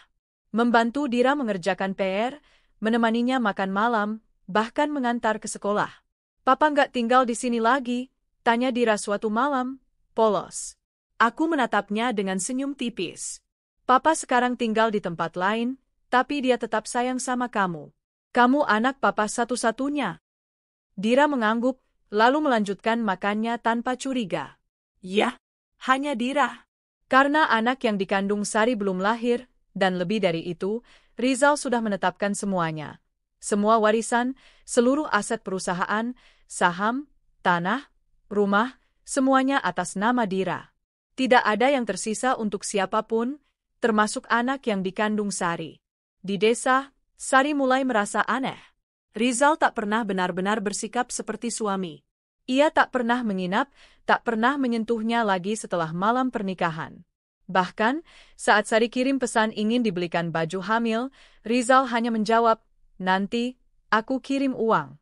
Membantu Dira mengerjakan PR, menemaninya makan malam, bahkan mengantar ke sekolah. Papa nggak tinggal di sini lagi, tanya Dira suatu malam, polos. Aku menatapnya dengan senyum tipis. Papa sekarang tinggal di tempat lain, tapi dia tetap sayang sama kamu. Kamu anak papa satu-satunya. Dira mengangguk, lalu melanjutkan makannya tanpa curiga. Ya, hanya Dira. Karena anak yang dikandung Sari belum lahir, dan lebih dari itu, Rizal sudah menetapkan semuanya. Semua warisan, seluruh aset perusahaan, saham, tanah, rumah, semuanya atas nama Dira. Tidak ada yang tersisa untuk siapapun, termasuk anak yang dikandung Sari. Di desa, Sari mulai merasa aneh. Rizal tak pernah benar-benar bersikap seperti suami. Ia tak pernah menginap, tak pernah menyentuhnya lagi setelah malam pernikahan. Bahkan, saat Sari kirim pesan ingin dibelikan baju hamil, Rizal hanya menjawab, "Nanti, aku kirim uang."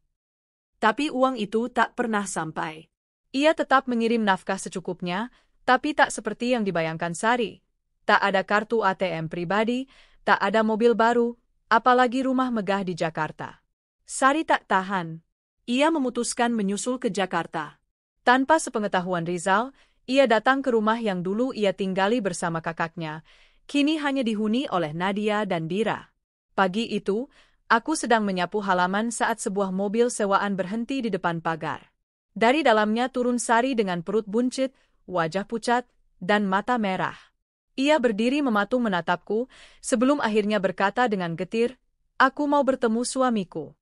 Tapi uang itu tak pernah sampai. Ia tetap mengirim nafkah secukupnya, tapi tak seperti yang dibayangkan Sari. Tak ada kartu ATM pribadi, tak ada mobil baru, apalagi rumah megah di Jakarta. Sari tak tahan. Ia memutuskan menyusul ke Jakarta. Tanpa sepengetahuan Rizal, ia datang ke rumah yang dulu ia tinggali bersama kakaknya, kini hanya dihuni oleh Nadia dan Dira. Pagi itu, aku sedang menyapu halaman saat sebuah mobil sewaan berhenti di depan pagar. Dari dalamnya turun Sari dengan perut buncit, wajah pucat, dan mata merah. Ia berdiri mematung menatapku, sebelum akhirnya berkata dengan getir, "Aku mau bertemu suamiku."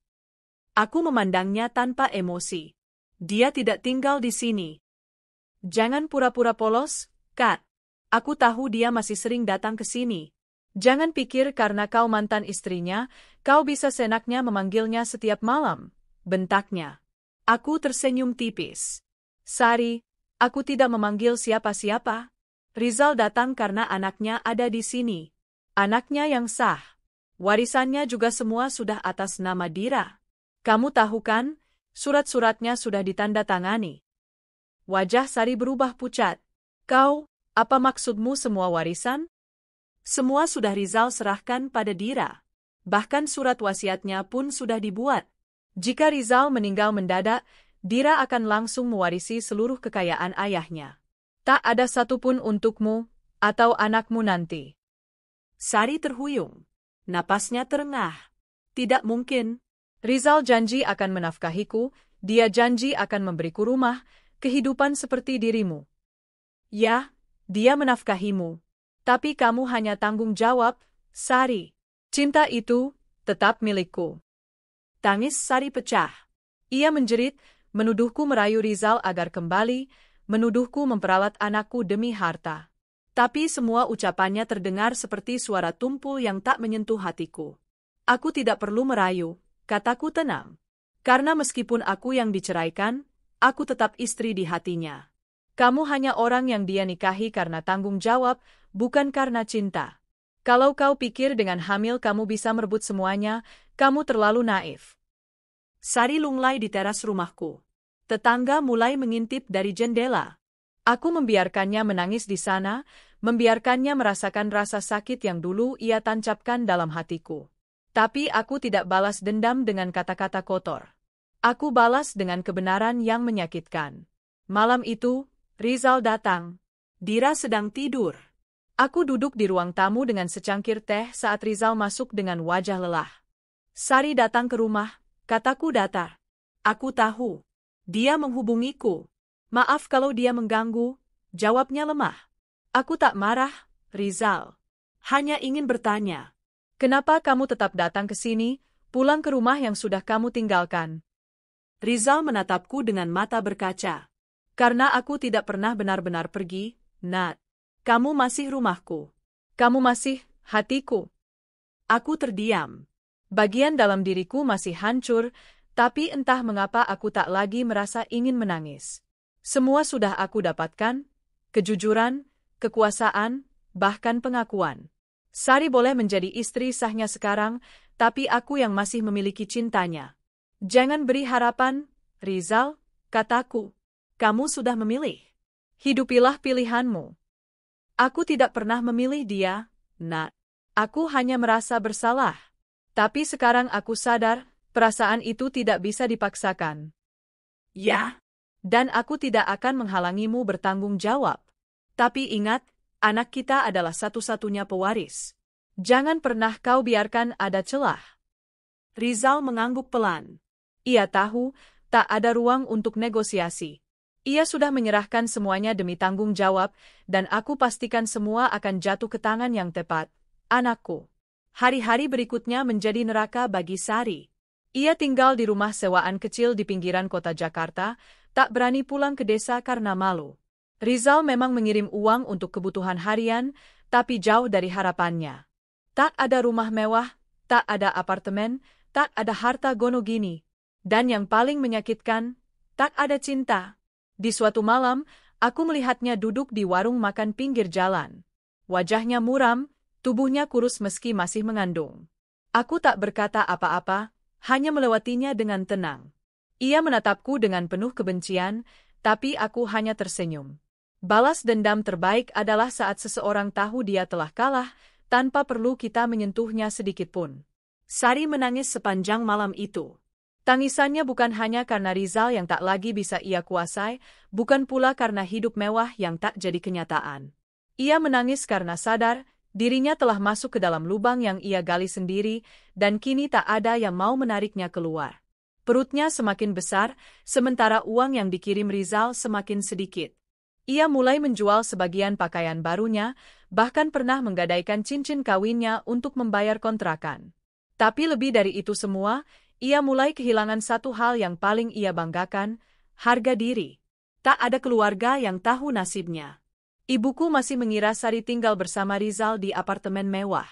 Aku memandangnya tanpa emosi. Dia tidak tinggal di sini. Jangan pura-pura polos, Kat. Aku tahu dia masih sering datang ke sini. Jangan pikir karena kau mantan istrinya, kau bisa seenaknya memanggilnya setiap malam, bentaknya. Aku tersenyum tipis. Sari, aku tidak memanggil siapa-siapa. Rizal datang karena anaknya ada di sini. Anaknya yang sah. Warisannya juga semua sudah atas nama Dira. Kamu tahu kan, surat-suratnya sudah ditandatangani. Wajah Sari berubah pucat. Kau, apa maksudmu semua warisan? Semua sudah Rizal serahkan pada Dira. Bahkan surat wasiatnya pun sudah dibuat. Jika Rizal meninggal mendadak, Dira akan langsung mewarisi seluruh kekayaan ayahnya. Tak ada satupun untukmu atau anakmu nanti. Sari terhuyung. Napasnya terengah. Tidak mungkin. Rizal janji akan menafkahiku, dia janji akan memberiku rumah, kehidupan seperti dirimu. Ya, dia menafkahimu. Tapi kamu hanya tanggung jawab, Sari. Cinta itu tetap milikku. Tangis Sari pecah. Ia menjerit, menuduhku merayu Rizal agar kembali, menuduhku memperalat anakku demi harta. Tapi semua ucapannya terdengar seperti suara tumpul yang tak menyentuh hatiku. Aku tidak perlu merayu, kataku tenang. Karena meskipun aku yang diceraikan, aku tetap istri di hatinya. Kamu hanya orang yang dia nikahi karena tanggung jawab, bukan karena cinta. Kalau kau pikir dengan hamil kamu bisa merebut semuanya, kamu terlalu naif. Sari lunglai di teras rumahku. Tetangga mulai mengintip dari jendela. Aku membiarkannya menangis di sana, membiarkannya merasakan rasa sakit yang dulu ia tancapkan dalam hatiku. Tapi aku tidak balas dendam dengan kata-kata kotor. Aku balas dengan kebenaran yang menyakitkan. Malam itu, Rizal datang. Dira sedang tidur. Aku duduk di ruang tamu dengan secangkir teh saat Rizal masuk dengan wajah lelah. Sari datang ke rumah, kataku datar. Aku tahu. Dia menghubungiku. Maaf kalau dia mengganggu, jawabnya lemah. Aku tak marah, Rizal. Hanya ingin bertanya. Kenapa kamu tetap datang ke sini, pulang ke rumah yang sudah kamu tinggalkan? Rizal menatapku dengan mata berkaca. Karena aku tidak pernah benar-benar pergi, Nat. Kamu masih rumahku. Kamu masih hatiku. Aku terdiam. Bagian dalam diriku masih hancur, tapi entah mengapa aku tak lagi merasa ingin menangis. Semua sudah aku dapatkan, kejujuran, kekuasaan, bahkan pengakuan. Sari boleh menjadi istri sahnya sekarang, tapi aku yang masih memiliki cintanya. Jangan beri harapan, Rizal, kataku. Kamu sudah memilih. Hidupilah pilihanmu. Aku tidak pernah memilih dia, Nat. Aku hanya merasa bersalah. Tapi sekarang aku sadar, perasaan itu tidak bisa dipaksakan. Ya. Dan aku tidak akan menghalangimu bertanggung jawab. Tapi ingat, anak kita adalah satu-satunya pewaris. Jangan pernah kau biarkan ada celah. Rizal mengangguk pelan. Ia tahu, tak ada ruang untuk negosiasi. Ia sudah menyerahkan semuanya demi tanggung jawab, dan aku pastikan semua akan jatuh ke tangan yang tepat, anakku. Hari-hari berikutnya menjadi neraka bagi Sari. Ia tinggal di rumah sewaan kecil di pinggiran kota Jakarta, tak berani pulang ke desa karena malu. Rizal memang mengirim uang untuk kebutuhan harian, tapi jauh dari harapannya. Tak ada rumah mewah, tak ada apartemen, tak ada harta gono gini. Dan yang paling menyakitkan, tak ada cinta. Di suatu malam, aku melihatnya duduk di warung makan pinggir jalan. Wajahnya muram, tubuhnya kurus meski masih mengandung. Aku tak berkata apa-apa, hanya melewatinya dengan tenang. Ia menatapku dengan penuh kebencian, tapi aku hanya tersenyum. Balas dendam terbaik adalah saat seseorang tahu dia telah kalah, tanpa perlu kita menyentuhnya sedikitpun. Sari menangis sepanjang malam itu. Tangisannya bukan hanya karena Rizal yang tak lagi bisa ia kuasai, bukan pula karena hidup mewah yang tak jadi kenyataan. Ia menangis karena sadar, dirinya telah masuk ke dalam lubang yang ia gali sendiri, dan kini tak ada yang mau menariknya keluar. Perutnya semakin besar, sementara uang yang dikirim Rizal semakin sedikit. Ia mulai menjual sebagian pakaian barunya, bahkan pernah menggadaikan cincin kawinnya untuk membayar kontrakan. Tapi lebih dari itu semua, ia mulai kehilangan satu hal yang paling ia banggakan, harga diri. Tak ada keluarga yang tahu nasibnya. Ibuku masih mengira Sari tinggal bersama Rizal di apartemen mewah.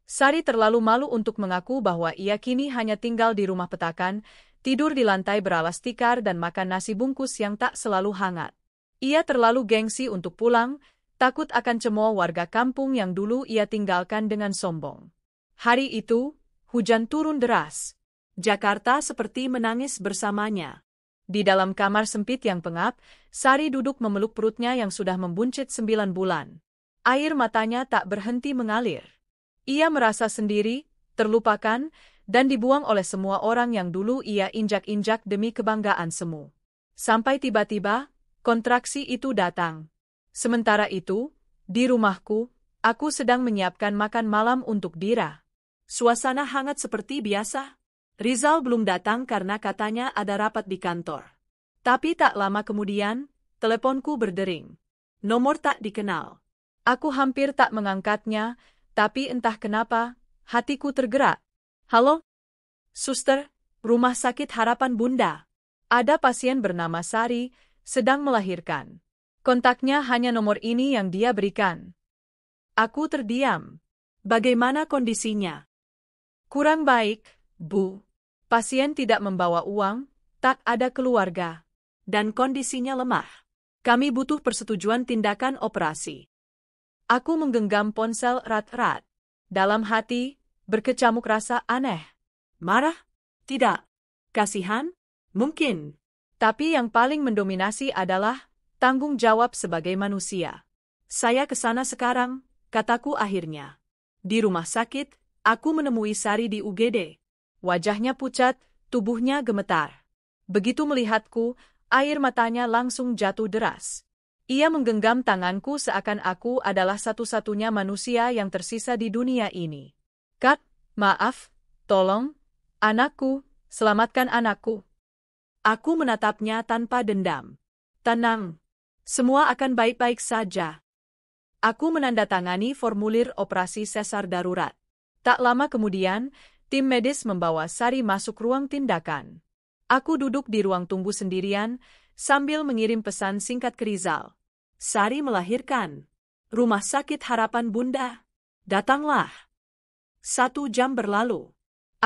Sari terlalu malu untuk mengaku bahwa ia kini hanya tinggal di rumah petakan, tidur di lantai beralas tikar dan makan nasi bungkus yang tak selalu hangat. Ia terlalu gengsi untuk pulang, takut akan cemooh warga kampung yang dulu ia tinggalkan dengan sombong. Hari itu, hujan turun deras. Jakarta seperti menangis bersamanya. Di dalam kamar sempit yang pengap, Sari duduk memeluk perutnya yang sudah membuncit 9 bulan. Air matanya tak berhenti mengalir. Ia merasa sendiri, terlupakan, dan dibuang oleh semua orang yang dulu ia injak-injak demi kebanggaan semu. Sampai tiba-tiba, kontraksi itu datang. Sementara itu, di rumahku, aku sedang menyiapkan makan malam untuk Dira. Suasana hangat seperti biasa. Rizal belum datang karena katanya ada rapat di kantor. Tapi tak lama kemudian, teleponku berdering. Nomor tak dikenal. Aku hampir tak mengangkatnya, tapi entah kenapa, hatiku tergerak. Halo? Suster, Rumah Sakit Harapan Bunda. Ada pasien bernama Sari, sedang melahirkan. Kontaknya hanya nomor ini yang dia berikan. Aku terdiam. Bagaimana kondisinya? Kurang baik, Bu. Pasien tidak membawa uang, tak ada keluarga, dan kondisinya lemah. Kami butuh persetujuan tindakan operasi. Aku menggenggam ponsel erat-erat. Dalam hati, berkecamuk rasa aneh. Marah? Tidak. Kasihan? Mungkin. Tapi yang paling mendominasi adalah tanggung jawab sebagai manusia. Saya ke sana sekarang, kataku akhirnya. Di rumah sakit, aku menemui Sari di UGD. Wajahnya pucat, tubuhnya gemetar. Begitu melihatku, air matanya langsung jatuh deras. Ia menggenggam tanganku seakan aku adalah satu-satunya manusia yang tersisa di dunia ini. Kak, maaf, tolong, anakku, selamatkan anakku. Aku menatapnya tanpa dendam. Tenang, semua akan baik-baik saja. Aku menandatangani formulir operasi sesar darurat. Tak lama kemudian, tim medis membawa Sari masuk ruang tindakan. Aku duduk di ruang tunggu sendirian, sambil mengirim pesan singkat ke Rizal. Sari melahirkan. Rumah Sakit Harapan Bunda. Datanglah. 1 jam berlalu.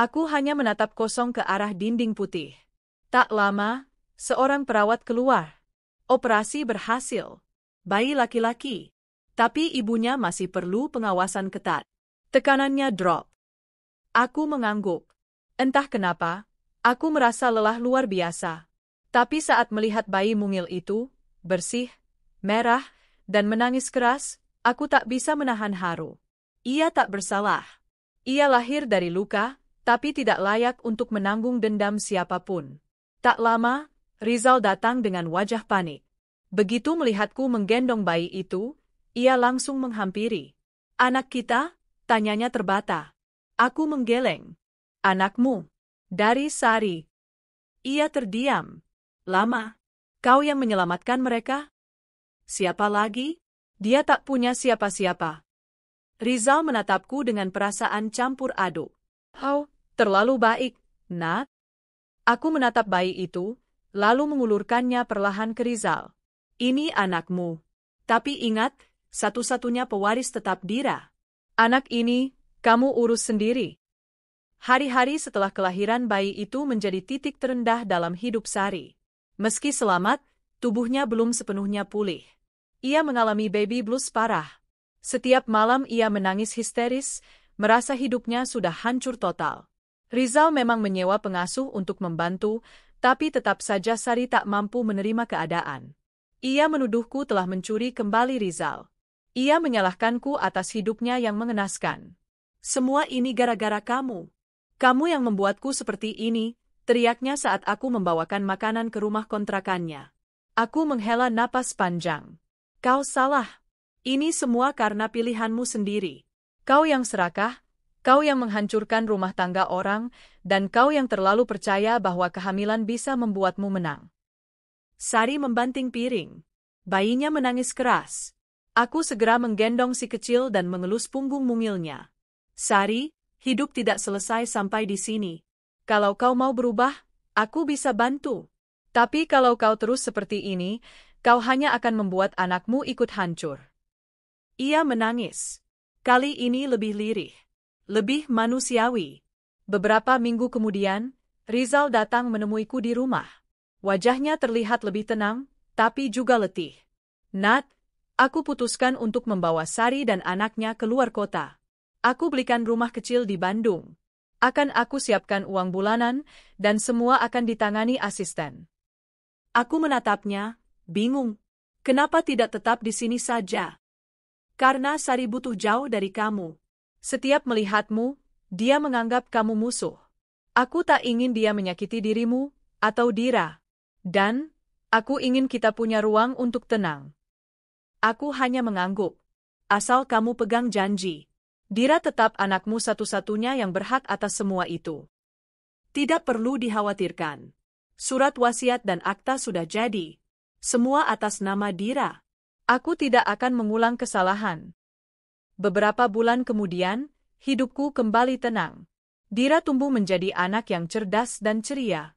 Aku hanya menatap kosong ke arah dinding putih. Tak lama, seorang perawat keluar. Operasi berhasil. Bayi laki-laki. Tapi ibunya masih perlu pengawasan ketat. Tekanannya drop. Aku mengangguk. Entah kenapa, aku merasa lelah luar biasa. Tapi saat melihat bayi mungil itu, bersih, merah, dan menangis keras, aku tak bisa menahan haru. Ia tak bersalah. Ia lahir dari luka, tapi tidak layak untuk menanggung dendam siapapun. Tak lama, Rizal datang dengan wajah panik. Begitu melihatku menggendong bayi itu, ia langsung menghampiri. Anak kita? Tanyanya terbata. Aku menggeleng. Anakmu. Dari Sari. Ia terdiam. Lama. Kau yang menyelamatkan mereka? Siapa lagi? Dia tak punya siapa-siapa. Rizal menatapku dengan perasaan campur aduk. Oh, terlalu baik, Nak. Aku menatap bayi itu, lalu mengulurkannya perlahan ke Rizal. Ini anakmu. Tapi ingat, satu-satunya pewaris tetap Dira. Anak ini, kamu urus sendiri. Hari-hari setelah kelahiran bayi itu menjadi titik terendah dalam hidup Sari. Meski selamat, tubuhnya belum sepenuhnya pulih. Ia mengalami baby blues parah. Setiap malam ia menangis histeris, merasa hidupnya sudah hancur total. Rizal memang menyewa pengasuh untuk membantu, tapi tetap saja Sari tak mampu menerima keadaan. Ia menuduhku telah mencuri kembali Rizal. Ia menyalahkanku atas hidupnya yang mengenaskan. Semua ini gara-gara kamu. Kamu yang membuatku seperti ini, teriaknya saat aku membawakan makanan ke rumah kontrakannya. Aku menghela napas panjang. Kau salah. Ini semua karena pilihanmu sendiri. Kau yang serakah, kau yang menghancurkan rumah tangga orang, dan kau yang terlalu percaya bahwa kehamilan bisa membuatmu menang. Sari membanting piring. Bayinya menangis keras. Aku segera menggendong si kecil dan mengelus punggung mungilnya. Sari, hidup tidak selesai sampai di sini. Kalau kau mau berubah, aku bisa bantu. Tapi kalau kau terus seperti ini, kau hanya akan membuat anakmu ikut hancur. Ia menangis. Kali ini lebih lirih. Lebih manusiawi. Beberapa minggu kemudian, Rizal datang menemuiku di rumah. Wajahnya terlihat lebih tenang, tapi juga letih. Nat, aku putuskan untuk membawa Sari dan anaknya keluar kota. Aku belikan rumah kecil di Bandung. Akan aku siapkan uang bulanan, dan semua akan ditangani asisten. Aku menatapnya, bingung. Kenapa tidak tetap di sini saja? Karena Sari butuh jauh dari kamu. Setiap melihatmu, dia menganggap kamu musuh. Aku tak ingin dia menyakiti dirimu, atau Dira. Dan, aku ingin kita punya ruang untuk tenang. Aku hanya mengangguk. Asal kamu pegang janji. Dira tetap anakmu satu-satunya yang berhak atas semua itu. Tidak perlu dikhawatirkan. Surat wasiat dan akta sudah jadi. Semua atas nama Dira. Aku tidak akan mengulang kesalahan. Beberapa bulan kemudian, hidupku kembali tenang. Dira tumbuh menjadi anak yang cerdas dan ceria.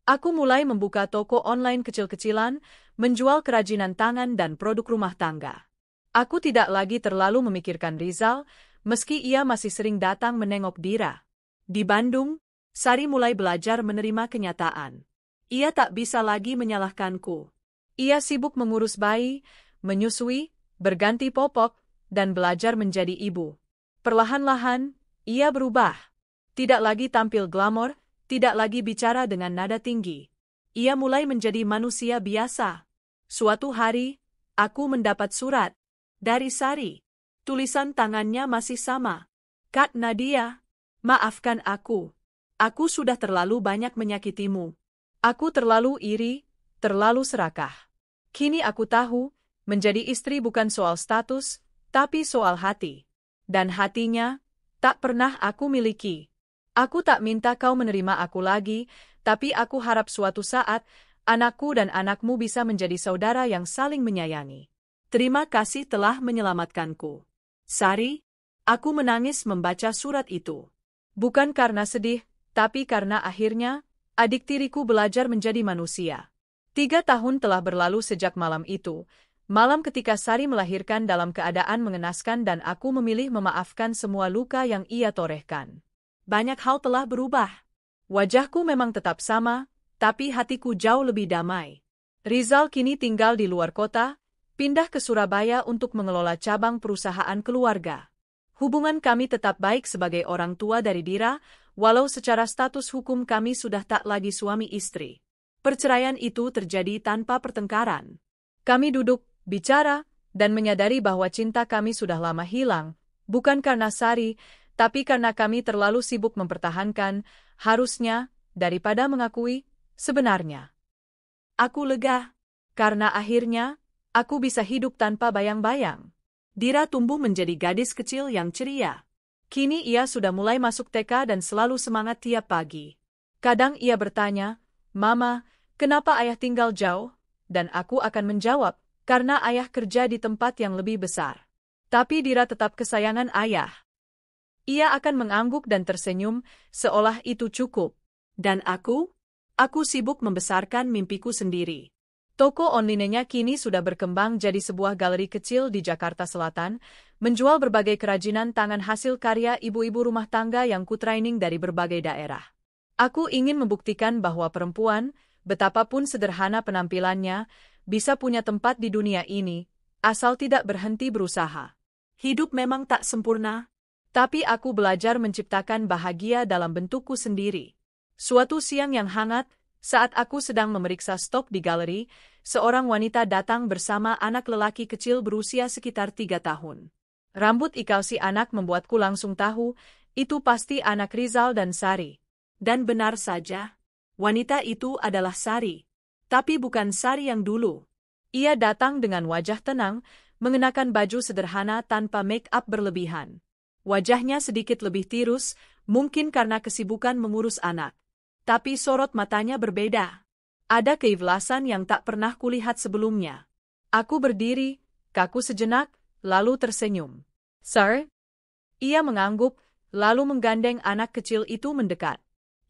Aku mulai membuka toko online kecil-kecilan, menjual kerajinan tangan dan produk rumah tangga. Aku tidak lagi terlalu memikirkan Rizal, meski ia masih sering datang menengok Dira. Di Bandung, Sari mulai belajar menerima kenyataan. Ia tak bisa lagi menyalahkanku. Ia sibuk mengurus bayi, menyusui, berganti popok, dan belajar menjadi ibu. Perlahan-lahan, ia berubah. Tidak lagi tampil glamor, tidak lagi bicara dengan nada tinggi. Ia mulai menjadi manusia biasa. Suatu hari, aku mendapat surat dari Sari. Tulisan tangannya masih sama. Kak Nadia, maafkan aku. Aku sudah terlalu banyak menyakitimu. Aku terlalu iri, terlalu serakah. Kini aku tahu, menjadi istri bukan soal status, tapi soal hati. Dan hatinya, tak pernah aku miliki. Aku tak minta kau menerima aku lagi, tapi aku harap suatu saat, anakku dan anakmu bisa menjadi saudara yang saling menyayangi. Terima kasih telah menyelamatkanku. Sari, aku menangis membaca surat itu. Bukan karena sedih, tapi karena akhirnya, adik tiriku belajar menjadi manusia. 3 tahun telah berlalu sejak malam itu, malam ketika Sari melahirkan dalam keadaan mengenaskan dan aku memilih memaafkan semua luka yang ia torehkan. Banyak hal telah berubah. Wajahku memang tetap sama, tapi hatiku jauh lebih damai. Rizal kini tinggal di luar kota, pindah ke Surabaya untuk mengelola cabang perusahaan keluarga. Hubungan kami tetap baik sebagai orang tua dari Dira, walau secara status hukum kami sudah tak lagi suami istri. Perceraian itu terjadi tanpa pertengkaran. Kami duduk, bicara, dan menyadari bahwa cinta kami sudah lama hilang, bukan karena Sari, tapi karena kami terlalu sibuk mempertahankan, harusnya, daripada mengakui, sebenarnya. Aku lega, karena akhirnya, aku bisa hidup tanpa bayang-bayang. Dira tumbuh menjadi gadis kecil yang ceria. Kini ia sudah mulai masuk TK dan selalu semangat tiap pagi. Kadang ia bertanya, "Mama, kenapa ayah tinggal jauh?" Dan aku akan menjawab, "Karena ayah kerja di tempat yang lebih besar." Tapi Dira tetap kesayangan ayah. Ia akan mengangguk dan tersenyum, seolah itu cukup. Dan aku sibuk membesarkan mimpiku sendiri. Toko online-nya kini sudah berkembang jadi sebuah galeri kecil di Jakarta Selatan, menjual berbagai kerajinan tangan hasil karya ibu-ibu rumah tangga yang kutraining dari berbagai daerah. Aku ingin membuktikan bahwa perempuan, betapapun sederhana penampilannya, bisa punya tempat di dunia ini, asal tidak berhenti berusaha. Hidup memang tak sempurna, tapi aku belajar menciptakan bahagia dalam bentukku sendiri. Suatu siang yang hangat, saat aku sedang memeriksa stok di galeri, seorang wanita datang bersama anak lelaki kecil berusia sekitar 3 tahun. Rambut ikal si anak membuatku langsung tahu, itu pasti anak Rizal dan Sari. Dan benar saja, wanita itu adalah Sari. Tapi bukan Sari yang dulu. Ia datang dengan wajah tenang, mengenakan baju sederhana tanpa make-up berlebihan. Wajahnya sedikit lebih tirus, mungkin karena kesibukan mengurus anak. Tapi sorot matanya berbeda. Ada keikhlasan yang tak pernah kulihat sebelumnya. Aku berdiri, kaku sejenak, lalu tersenyum. "Sir?" Ia mengangguk, lalu menggandeng anak kecil itu mendekat.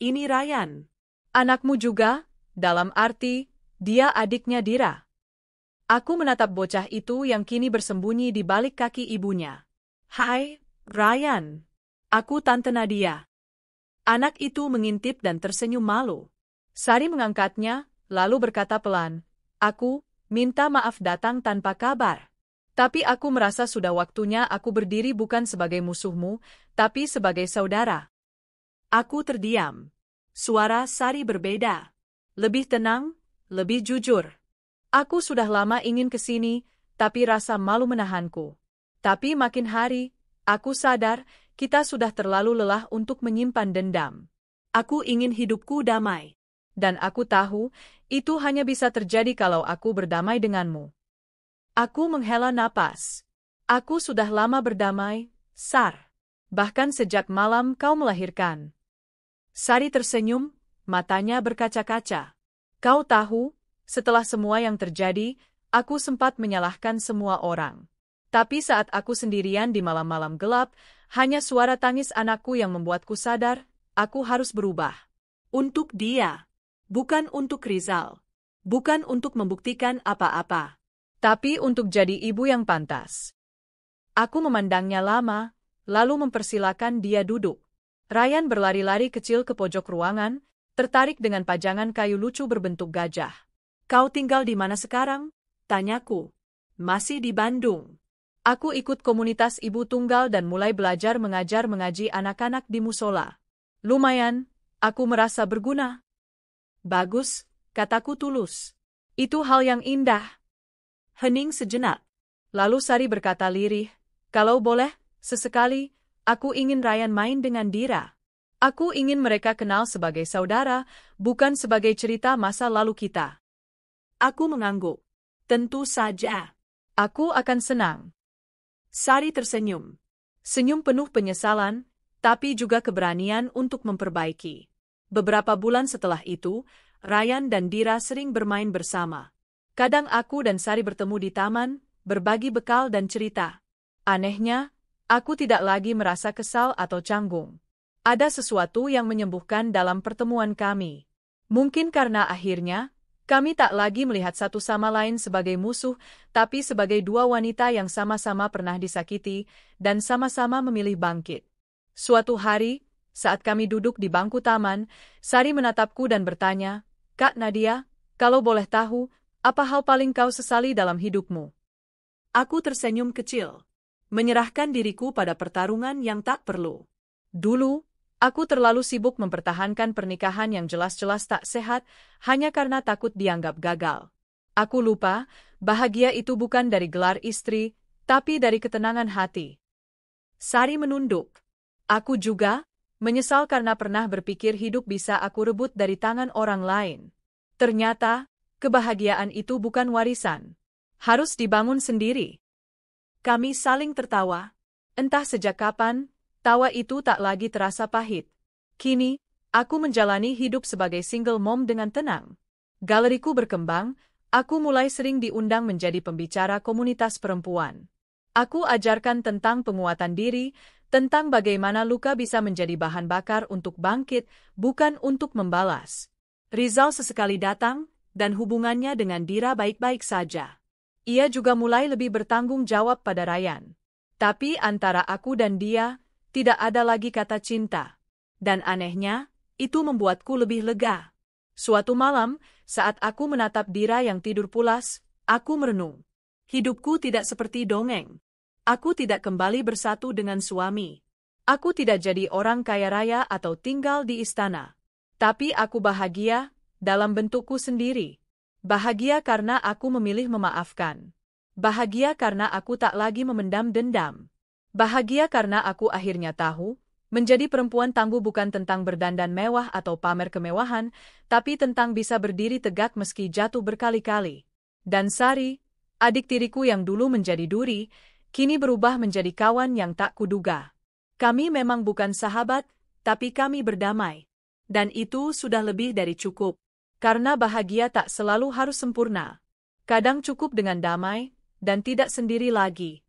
"Ini Ryan. Anakmu juga, dalam arti, dia adiknya Dira." Aku menatap bocah itu yang kini bersembunyi di balik kaki ibunya. Hai, Ryan. Aku Tante Nadia. Anak itu mengintip dan tersenyum malu. Sari mengangkatnya, lalu berkata pelan, aku minta maaf datang tanpa kabar. Tapi aku merasa sudah waktunya aku berdiri bukan sebagai musuhmu, tapi sebagai saudara. Aku terdiam. Suara Sari berbeda. Lebih tenang, lebih jujur. Aku sudah lama ingin ke sini, tapi rasa malu menahanku. Tapi makin hari, aku sadar kita sudah terlalu lelah untuk menyimpan dendam. Aku ingin hidupku damai. Dan aku tahu, itu hanya bisa terjadi kalau aku berdamai denganmu. Aku menghela napas. Aku sudah lama berdamai, Sar. Bahkan sejak malam kau melahirkan. Sari tersenyum, matanya berkaca-kaca. Kau tahu, setelah semua yang terjadi, aku sempat menyalahkan semua orang. Tapi saat aku sendirian di malam-malam gelap, hanya suara tangis anakku yang membuatku sadar, aku harus berubah. Untuk dia. Bukan untuk Rizal. Bukan untuk membuktikan apa-apa. Tapi untuk jadi ibu yang pantas. Aku memandangnya lama, lalu mempersilakan dia duduk. Ryan berlari-lari kecil ke pojok ruangan, tertarik dengan pajangan kayu lucu berbentuk gajah. Kau tinggal di mana sekarang? Tanyaku. Masih di Bandung. Aku ikut komunitas ibu tunggal dan mulai belajar mengaji anak-anak di musola. Lumayan, aku merasa berguna. Bagus, kataku tulus. Itu hal yang indah. Hening sejenak. Lalu Sari berkata lirih, kalau boleh, sesekali, aku ingin Ryan main dengan Dira. Aku ingin mereka kenal sebagai saudara, bukan sebagai cerita masa lalu kita. Aku mengangguk. Tentu saja. Aku akan senang. Sari tersenyum. Senyum penuh penyesalan, tapi juga keberanian untuk memperbaiki. Beberapa bulan setelah itu, Ryan dan Dira sering bermain bersama. Kadang aku dan Sari bertemu di taman, berbagi bekal dan cerita. Anehnya, aku tidak lagi merasa kesal atau canggung. Ada sesuatu yang menyembuhkan dalam pertemuan kami. Mungkin karena akhirnya, kami tak lagi melihat satu sama lain sebagai musuh, tapi sebagai dua wanita yang sama-sama pernah disakiti dan sama-sama memilih bangkit. Suatu hari, saat kami duduk di bangku taman, Sari menatapku dan bertanya, Kak Nadia, kalau boleh tahu, apa hal paling kau sesali dalam hidupmu? Aku tersenyum kecil, menyerahkan diriku pada pertarungan yang tak perlu. Dulu, aku terlalu sibuk mempertahankan pernikahan yang jelas-jelas tak sehat, hanya karena takut dianggap gagal. Aku lupa, bahagia itu bukan dari gelar istri, tapi dari ketenangan hati. Sari menunduk. Aku juga, menyesal karena pernah berpikir hidup bisa aku rebut dari tangan orang lain. Ternyata, kebahagiaan itu bukan warisan. Harus dibangun sendiri. Kami saling tertawa. Entah sejak kapan, tawa itu tak lagi terasa pahit. Kini, aku menjalani hidup sebagai single mom dengan tenang. Galeriku berkembang, aku mulai sering diundang menjadi pembicara komunitas perempuan. Aku ajarkan tentang penguatan diri, tentang bagaimana luka bisa menjadi bahan bakar untuk bangkit, bukan untuk membalas. Rizal sesekali datang, dan hubungannya dengan Dira baik-baik saja. Ia juga mulai lebih bertanggung jawab pada Ryan. Tapi antara aku dan dia, tidak ada lagi kata cinta. Dan anehnya, itu membuatku lebih lega. Suatu malam, saat aku menatap Dira yang tidur pulas, aku merenung. Hidupku tidak seperti dongeng. Aku tidak kembali bersatu dengan suami. Aku tidak jadi orang kaya raya atau tinggal di istana. Tapi aku bahagia, dalam bentukku sendiri. Bahagia karena aku memilih memaafkan. Bahagia karena aku tak lagi memendam dendam. Bahagia karena aku akhirnya tahu, menjadi perempuan tangguh bukan tentang berdandan mewah atau pamer kemewahan, tapi tentang bisa berdiri tegak meski jatuh berkali-kali. Dan Sari, adik tiriku yang dulu menjadi duri, kini berubah menjadi kawan yang tak kuduga. Kami memang bukan sahabat, tapi kami berdamai. Dan itu sudah lebih dari cukup. Karena bahagia tak selalu harus sempurna. Kadang cukup dengan damai, dan tidak sendiri lagi.